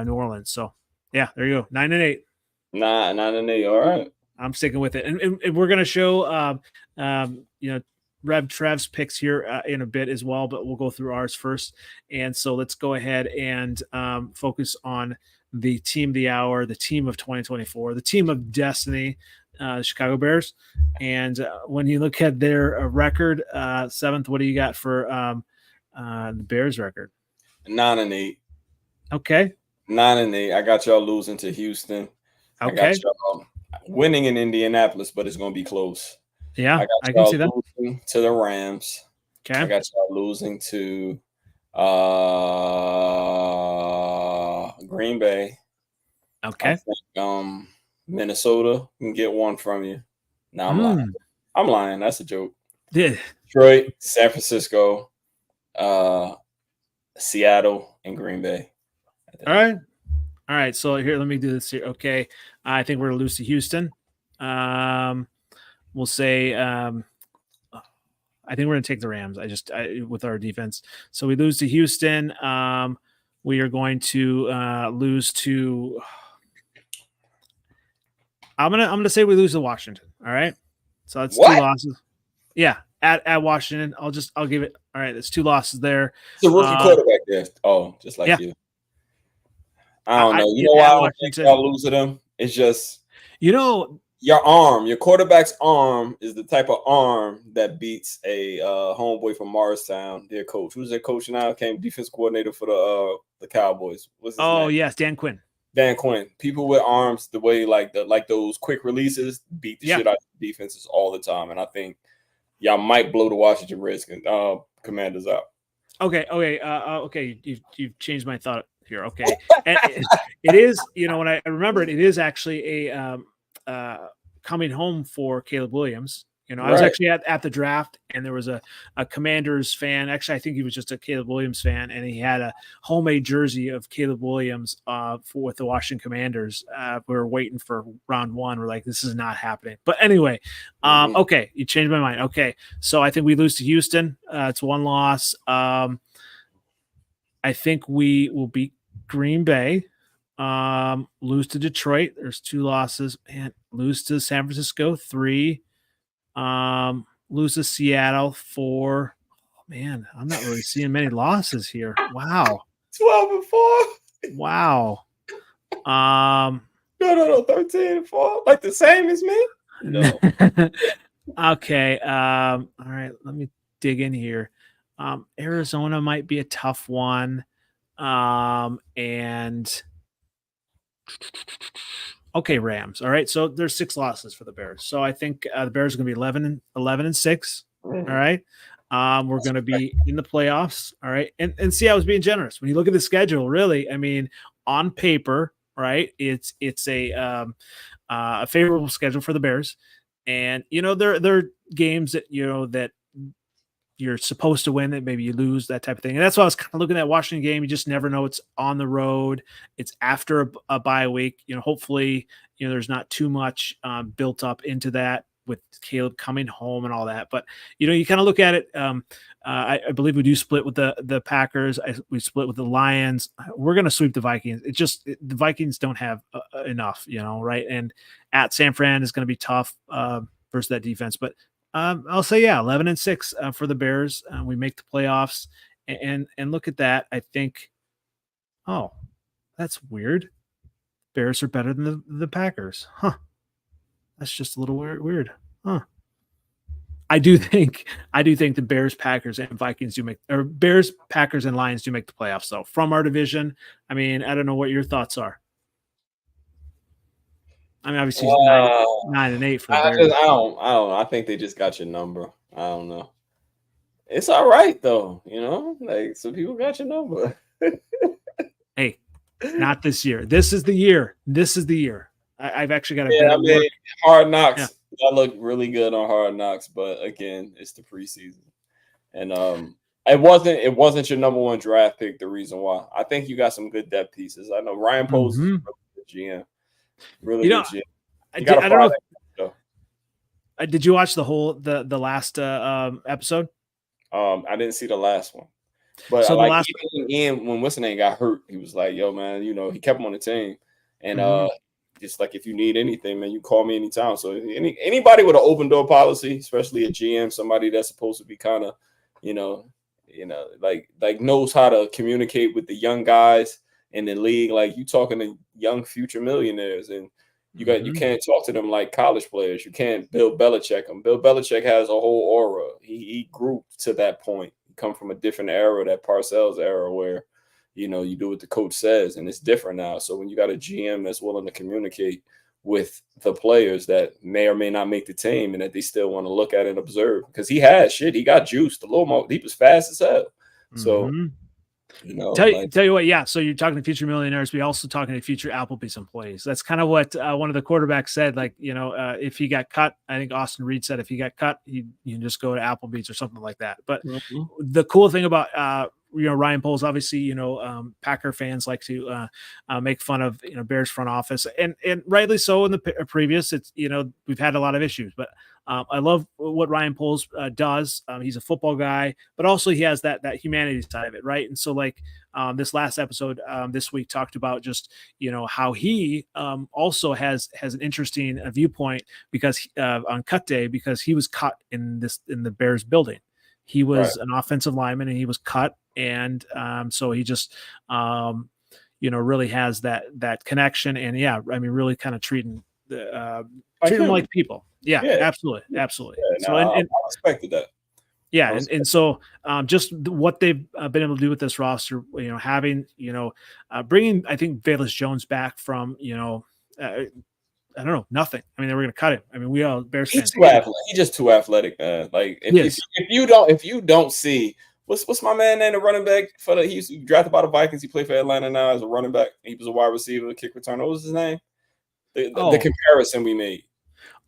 New Orleans. So yeah, there you go. 9-8. 9-8. All right. I'm sticking with it. And we're gonna show Rev Trev's picks here in a bit as well, but we'll go through ours first. And so let's go ahead and focus on the team of the hour, the team of 2024, the team of destiny, the Chicago Bears. And when you look at their record, 7th, what do you got for the Bears record? 9-8. Okay. 9-8. I got y'all losing to Houston. Okay. I got y'all winning in Indianapolis, but it's going to be close. Yeah, I can see that. Losing to the Rams. Okay. I got y'all losing to Green Bay. Okay. I think, Minnesota can get one from you. No, I'm lying. That's a joke. Yeah. Detroit, San Francisco, Seattle, and Green Bay. All right. So here, let me do this here. Okay. I think we're going to lose to Houston. We'll say, I think we're going to take the Rams. With our defense. So we lose to Houston. We are going to lose to. I'm gonna say we lose to Washington. All right. So that's 2 losses. Yeah, at Washington. I'll give it. All right, there's 2 losses there. It's a rookie quarterback there. Oh, just like you. I don't know. You know why I don't think y'all lose to them? It's just your arm, your quarterback's arm is the type of arm that beats a homeboy from Morristown, their coach. Who's their coach now? Came defense coordinator for the Cowboys. What's his name? Yes, Dan Quinn. Dan Quinn. People with arms the way like those quick releases beat the shit out of defenses all the time. And I think y'all might blow the Washington Redskins Commanders out. Okay. Okay. You've changed my thought here. Okay. And it is, when I remember it is actually a coming home for Caleb Williams. I was actually at the draft, and there was a Commanders fan. Actually, I think he was just a Caleb Williams fan, and he had a homemade jersey of Caleb Williams with the Washington Commanders. We were waiting for round 1. We're like, this is not happening. But anyway, okay, you changed my mind. Okay, so I think we lose to Houston. It's 1 loss. I think we will beat Green Bay. Lose to Detroit. There's 2 losses. And lose to San Francisco. 3. Lose to Seattle. 4. Oh, man, I'm not really seeing many losses here. Wow. 12-4. Wow. No, 13-4. Like the same as me? No. Okay. All right. Let me dig in here. Arizona might be a tough one. And okay, Rams. All right. So there's 6 losses for the Bears. So I think the Bears are going to be 11-6. All right. We're going to be in the playoffs. All right. And see, I was being generous. When you look at the schedule, really, I mean, on paper, right, it's a favorable schedule for the Bears. And, there are games that, that you're supposed to win, that maybe you lose, that type of thing. And that's why I was kind of looking at Washington game. You just never know. It's on the road. It's after a bye week. Hopefully, there's not too much built up into that with Caleb coming home and all that. But, you kind of look at it. I believe we do split with the Packers. We split with the Lions. We're going to sweep the Vikings. The Vikings don't have enough, right? And at San Fran is going to be tough versus that defense. But I'll say, 11-6 for the Bears. We make the playoffs, and look at that. I think, oh, that's weird. Bears are better than the Packers, huh? That's just a little weird, huh? I do think the Bears, Packers, and Vikings Bears, Packers, and Lions do make the playoffs. So from our division, I mean, I don't know what your thoughts are. I mean, obviously 9-8 for the Bears. I don't know. I think they just got your number. I don't know. It's all right though, like some people got your number. Hey, not this year. This is the year. I've actually got a Hard Knocks. Yeah. That looked really good on Hard Knocks, but again, it's the preseason, and it wasn't your number one draft pick. The reason why I think you got some good depth pieces. I know Ryan Poles is a really good GM, really good GM. You got I don't know. Though. Did you watch the last episode? I didn't see the last one, but so like even when what's name got hurt, he was like, "Yo, man, he kept him on the team," and just like if you need anything, man, you call me anytime. So anybody with an open door policy, especially a GM, somebody that's supposed to be kind of, like knows how to communicate with the young guys in the league. Like you talking to young future millionaires, and you can't talk to them like college players. You can't Bill Belichick them. Bill Belichick has a whole aura. He grew to that point. He come from a different era, that Parcells era, where you do what the coach says, and it's different now. So when you got a GM that's willing to communicate with the players that may or may not make the team and that they still want to look at and observe, because he got juiced a little more. He was fast as hell. So, tell you what, yeah. So you're talking to future millionaires. We also talking to future Applebee's employees. That's kind of what one of the quarterbacks said. Like, if he got cut, I think Austin Reed said if he got cut, you can just go to Applebee's or something like that. But the cool thing about Ryan Poles, obviously, Packer fans like to make fun of Bears front office, and rightly so. In the previous, it's we've had a lot of issues, but I love what Ryan Poles does. He's a football guy, but also he has that humanity side of it, right? And so, like this last episode this week talked about just how he also has an interesting viewpoint because on cut day, because he was cut in the Bears building. He was an offensive lineman and he was cut. And so he just, really has that connection, and really kind of treating them like people. Yeah. Absolutely. Yeah, so I respected that. Yeah, and so just what they've been able to do with this roster, having bringing, I think, Velus Jones back from I don't know, nothing. I mean, they were going to cut him. I mean, we all Bears fans. He's just too athletic, man. Like if you don't see. What's my man name? The running back he was drafted by the Vikings. He played for Atlanta now as a running back. He was a wide receiver, kick returner. What was his name? The comparison we made.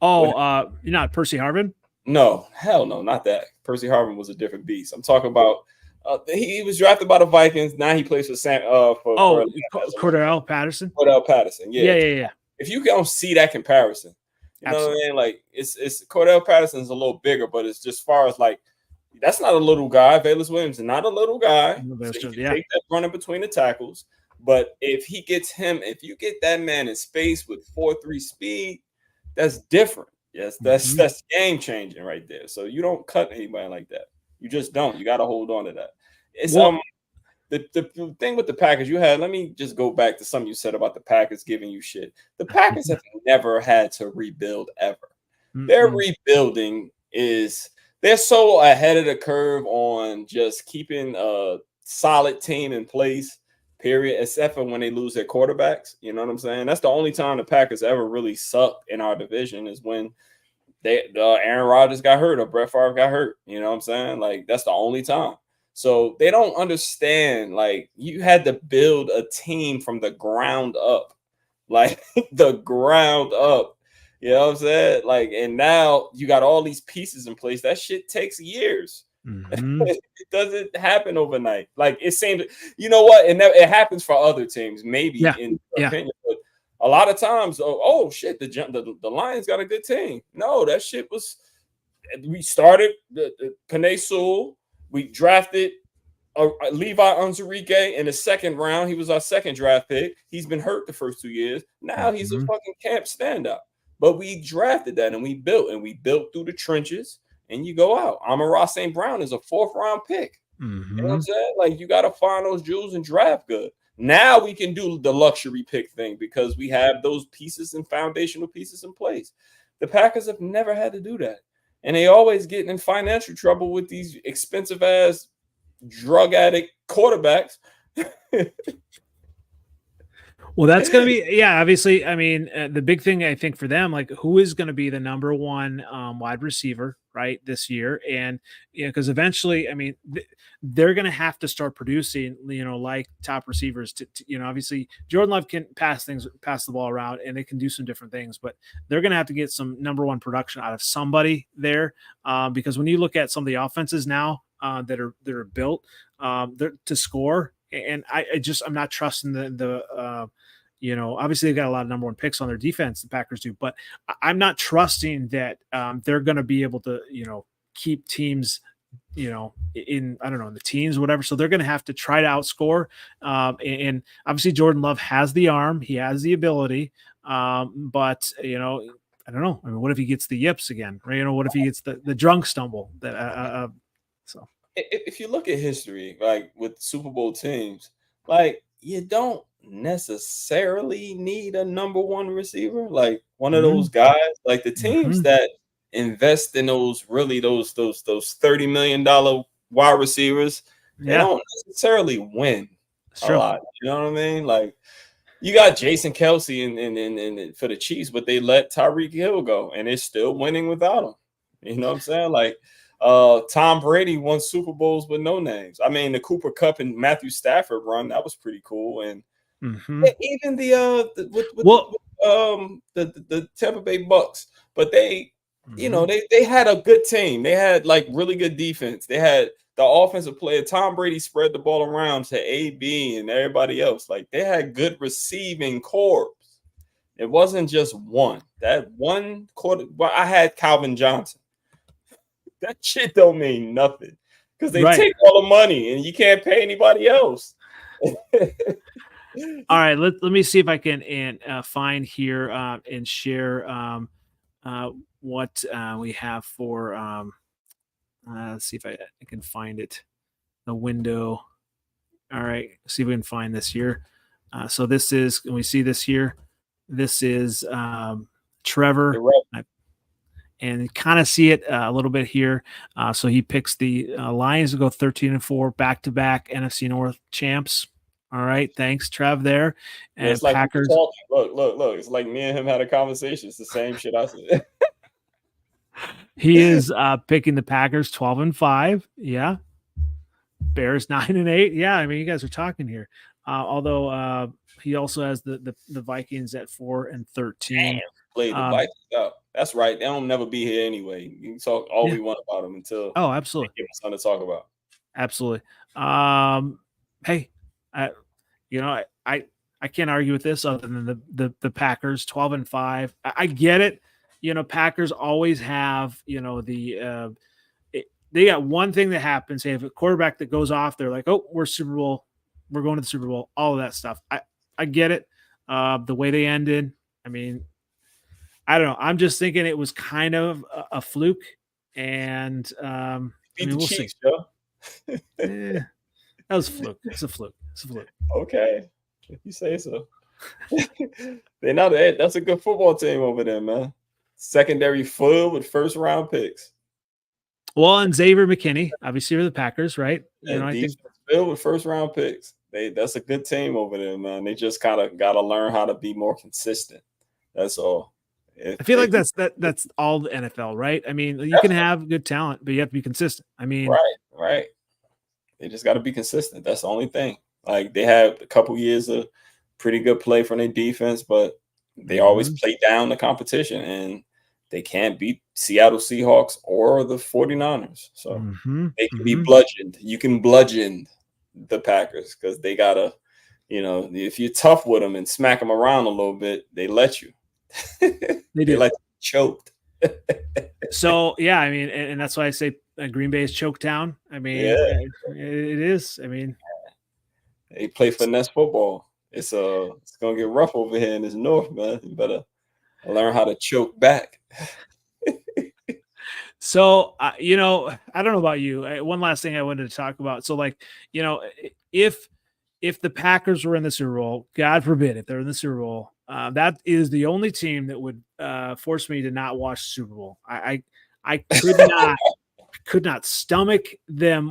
You're not Percy Harvin? No, hell no, not that. Percy Harvin was a different beast. I'm talking about he was drafted by the Vikings. Now he plays for Cordell Patterson. Cordell Patterson, yeah. If you don't see that comparison, you know what I mean? Like it's Cordell Patterson's a little bigger, but it's just far as like. That's not a little guy. Velus Williams is not a little guy. So you take that running between the tackles. But if you get that man in space with 4.3 speed, that's different. Yes, that's game changing right there. So you don't cut anybody like that. You just don't. You got to hold on to that. It's the thing with the Packers you had. Let me just go back to something you said about the Packers giving you shit. The Packers have never had to rebuild ever. Their rebuilding is. They're so ahead of the curve on just keeping a solid team in place, period, except for when they lose their quarterbacks. You know what I'm saying? That's the only time the Packers ever really sucked in our division is when Aaron Rodgers got hurt or Brett Favre got hurt. You know what I'm saying? Like, that's the only time. So they don't understand, like, you had to build a team from the ground up. Like, the ground up. You know what I'm saying? Like, and now you got all these pieces in place. That shit takes years. It doesn't happen overnight. Like, it seems, you know what? It happens for other teams, maybe in your opinion. But a lot of times, oh shit, the Lions got a good team. No, that shit was. We started the Penei Sewell. We drafted Levi Onwuzurike in the second round. He was our second draft pick. He's been hurt the first 2 years. Now he's a fucking camp standout. But we drafted that and we built through the trenches, and you go out. Amon-Ra St. Brown is a 4th round pick. You know what I'm saying? Like, you got to find those jewels and draft good. Now we can do the luxury pick thing because we have those pieces and foundational pieces in place. The Packers have never had to do that. And they always get in financial trouble with these expensive ass drug addict quarterbacks. Well, that's going to be, obviously. I mean, the big thing I think for them, like, who is going to be the number one wide receiver, right, this year? And, because eventually, I mean, they're going to have to start producing, like top receivers to, obviously Jordan Love can pass the ball around, and they can do some different things, but they're going to have to get some number one production out of somebody there. Because when you look at some of the offenses now that are built to score, and I'm not trusting the obviously they've got a lot of number one picks on their defense, the Packers do, but I'm not trusting that they're going to be able to, keep teams, in, I don't know, in the teens or whatever. So they're going to have to try to outscore. And obviously Jordan Love has the arm, he has the ability. But, I don't know. I mean, what if he gets the yips again? Right? What if he gets the drunk stumble? So if you look at history, like with Super Bowl teams, like you don't necessarily need a number one receiver, like one of those guys, like the teams that invest in those $30 million wide receivers, they don't necessarily win a lot. You know what I mean? Like you got Jason Kelsey and for the Chiefs, but they let Tyreek Hill go, and they're still winning without him. You know what I'm saying? Like Tom Brady won Super Bowls with no names. I mean, the Cooper Kupp and Matthew Stafford run, that was pretty cool. And even the Tampa Bay Bucks, but they, they had a good team. They had like really good defense. They had the offensive player. Tom Brady spread the ball around to AB and everybody else. Like they had good receiving corps. It wasn't just one. That one quarter. Well, I had Calvin Johnson. That shit don't mean nothing because they take all the money and you can't pay anybody else. All right, let me see if I can find here and share what we have for. Let's see if I can find it. The window. All right, see if we can find this here. So this is. Can we see this here? This is Trevor. And kind of see it a little bit here. So he picks the Lions to go 13-4 back-to-back NFC North champs. All right, thanks, Trev. There, and it's like Packers. Look! It's like me and him had a conversation. It's the same shit I said. He is picking the Packers 12-5. Yeah, Bears 9-8. Yeah, I mean, you guys are talking here. Although he also has the Vikings at 4-13. Play the Vikings up. That's right. They don't never be here anyway. You can talk all we want about them until absolutely give us something to talk about. Absolutely. Hey, I can't argue with this other than the Packers 12-5. I get it. Packers always have they got one thing that happens. They have a quarterback that goes off. They're like, oh, we're Super Bowl. We're going to the Super Bowl. All of that stuff. I get it. The way they ended. I mean, I don't know. I'm just thinking it was kind of a fluke, and we'll see. That was a fluke. It's a fluke. Okay, if you say so. They're not. That's a good football team over there, man. Secondary full with first round picks. Well, and Xavier McKinney, obviously, for the Packers, right? I think filled with first round picks. That's a good team over there, man. They just kind of got to learn how to be more consistent. That's all. I feel like that's all the NFL, right? I mean, you can have good talent, but you have to be consistent. I mean, right. They just got to be consistent. That's the only thing. Like they have a couple years of pretty good play from their defense, but they always play down the competition, and they can't beat Seattle Seahawks or the 49ers. So they can be bludgeoned. You can bludgeon the Packers because they gotta, if you're tough with them and smack them around a little bit, they let you. They like choked. So yeah, I mean, and that's why I say Green Bay is choke town. I mean, it is. I mean, they play finesse football. It's gonna get rough over here in this north, man. You better learn how to choke back. So I don't know about you. One last thing I wanted to talk about. So like, if the Packers were in the Super Bowl, God forbid, if they're in the Super Bowl. That is the only team that would force me to not watch the Super Bowl. I could not stomach them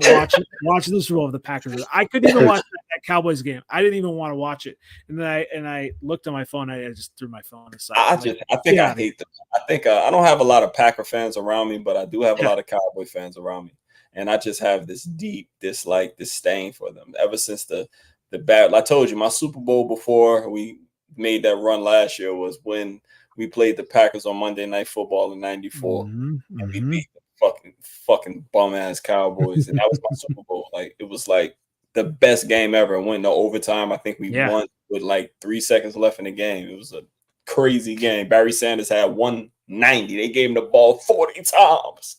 watching the Super Bowl of the Packers. I couldn't even watch that Cowboys game. I didn't even want to watch it. And then I looked on my phone. I just threw my phone aside. I think I hate them. I think I don't have a lot of Packer fans around me, but I do have a lot of Cowboy fans around me. And I just have this deep dislike, disdain for them ever since the bad. I told you my Super Bowl before we made that run last year was when we played the Packers on Monday Night Football in '94, and we beat the fucking bum ass Cowboys, and that was my Super Bowl. Like it was like the best game ever. Went to overtime. I think we won with like 3 seconds left in the game. It was a crazy game. Barry Sanders had 190. They gave him the ball 40 times.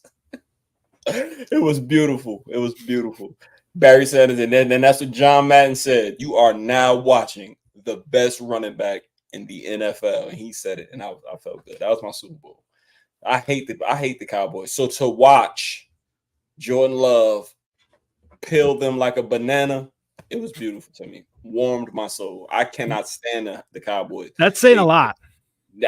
It was beautiful. It was beautiful. Barry Sanders, and then that's what John Madden said. You are now watching the best running back in the NFL, and he said it, and I felt good. That was my Super Bowl. I hate the Cowboys. So to watch Jordan Love peel them like a banana, it was beautiful to me. Warmed my soul. I cannot stand the Cowboys. That's saying a lot.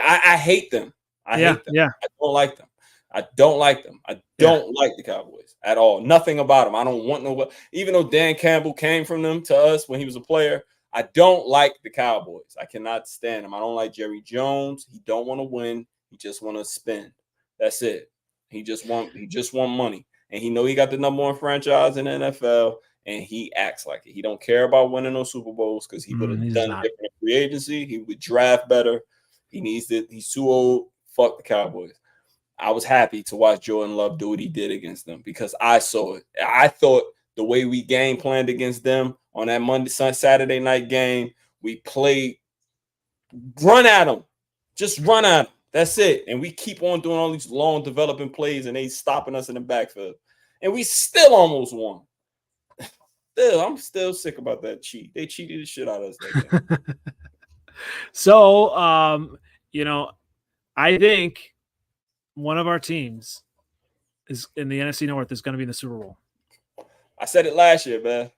I hate them. I hate them. Yeah. I don't like them. I don't like them. I don't like the Cowboys at all. Nothing about them. I don't want no. Even though Dan Campbell came from them to us when he was a player, I don't like the Cowboys. I cannot stand them. I don't like Jerry Jones. He don't want to win. He just want to spend. That's it. He just want money. And he know he got the number one franchise in the NFL, and he acts like it. He don't care about winning those Super Bowls because he would have done different in free agency. He would draft better. He needs it. He's too old. Fuck the Cowboys. I was happy to watch Jordan Love do what he did against them because I saw it. I thought the way we game planned against them on that Saturday night game, we played run at them. Just run at them. That's it. And we keep on doing all these long developing plays, and they stopping us in the backfield. And we still almost won. I'm still sick about that cheat. They cheated the shit out of us that game. So, I think one of our teams is in the NFC North is going to be in the Super Bowl. I said it last year, man.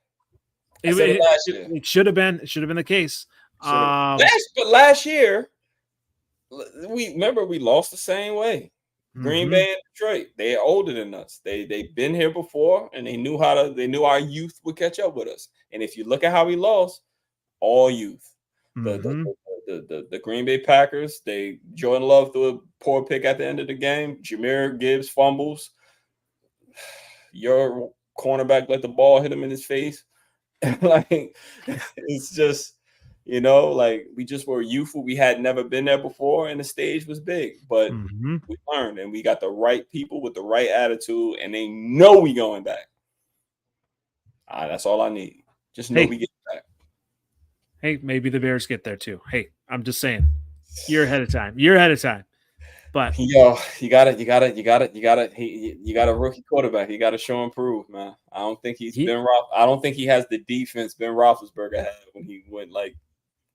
It should have been the case. But last year, we lost the same way. Green Bay and Detroit. They are older than us. They've been here before, and they knew our youth would catch up with us. And if you look at how we lost, all youth. The Green Bay Packers, Jordan Love threw a poor pick at the end of the game. Jahmyr Gibbs fumbles. Your cornerback let the ball hit him in his face. Like it's just, we just were youthful. We had never been there before, and the stage was big. But we learned, and we got the right people with the right attitude, and they know we going back. That's all I need. Just know we get back. Hey, maybe the Bears get there too. Hey, I'm just saying, you're ahead of time. But you got a rookie quarterback. You got to show and prove, man. I don't think I don't think he has the defense Ben Roethlisberger had when he went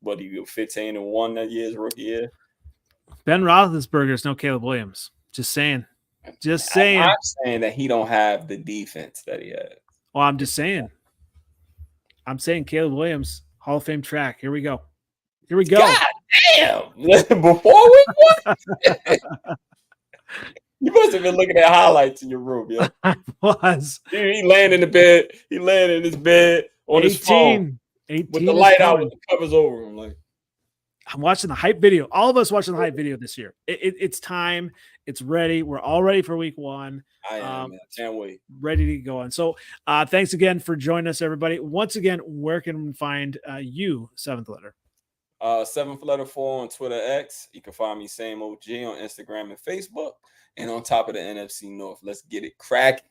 15-1 that year's rookie year. Ben Roethlisberger is no Caleb Williams. Just saying. I'm saying that he don't have the defense that he had. Well, I'm just saying. I'm saying Caleb Williams, Hall of Fame track. Here we go. God damn! Before we won, you must have been looking at highlights in your room, yeah. I was. Dude, he laying in the bed. He laying in his bed on his phone with the light out, with the covers over him. I'm watching the hype video. All of us watching the hype video this year. It's time. It's ready. We're all ready for week 1. I am. Man. Can't wait. Ready to go on. So thanks again for joining us, everybody. Once again, where can we find you, Seventh Letter? 7th Letter 4 on Twitter X. You can find me same OG on Instagram and Facebook. And on top of the NFC North. Let's get it cracking.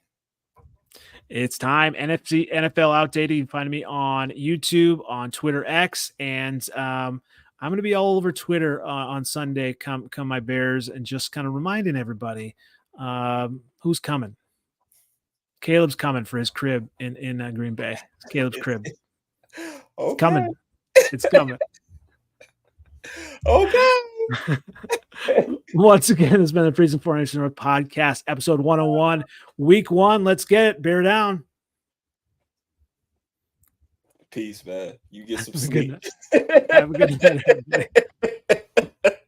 It's time. NFC NFL Outdated. You can find me on YouTube, on Twitter X, and I'm going to be all over Twitter on Sunday. Come my Bears, and just kind of reminding everybody who's coming. Caleb's coming for his crib in Green Bay. It's Caleb's crib. Okay. It's coming. It's coming. Okay. Once again, it's been the Freezin NFC North Podcast, episode 101, week 1. Let's get it. Bear down. Peace, man. You get some sleep. Have a good night.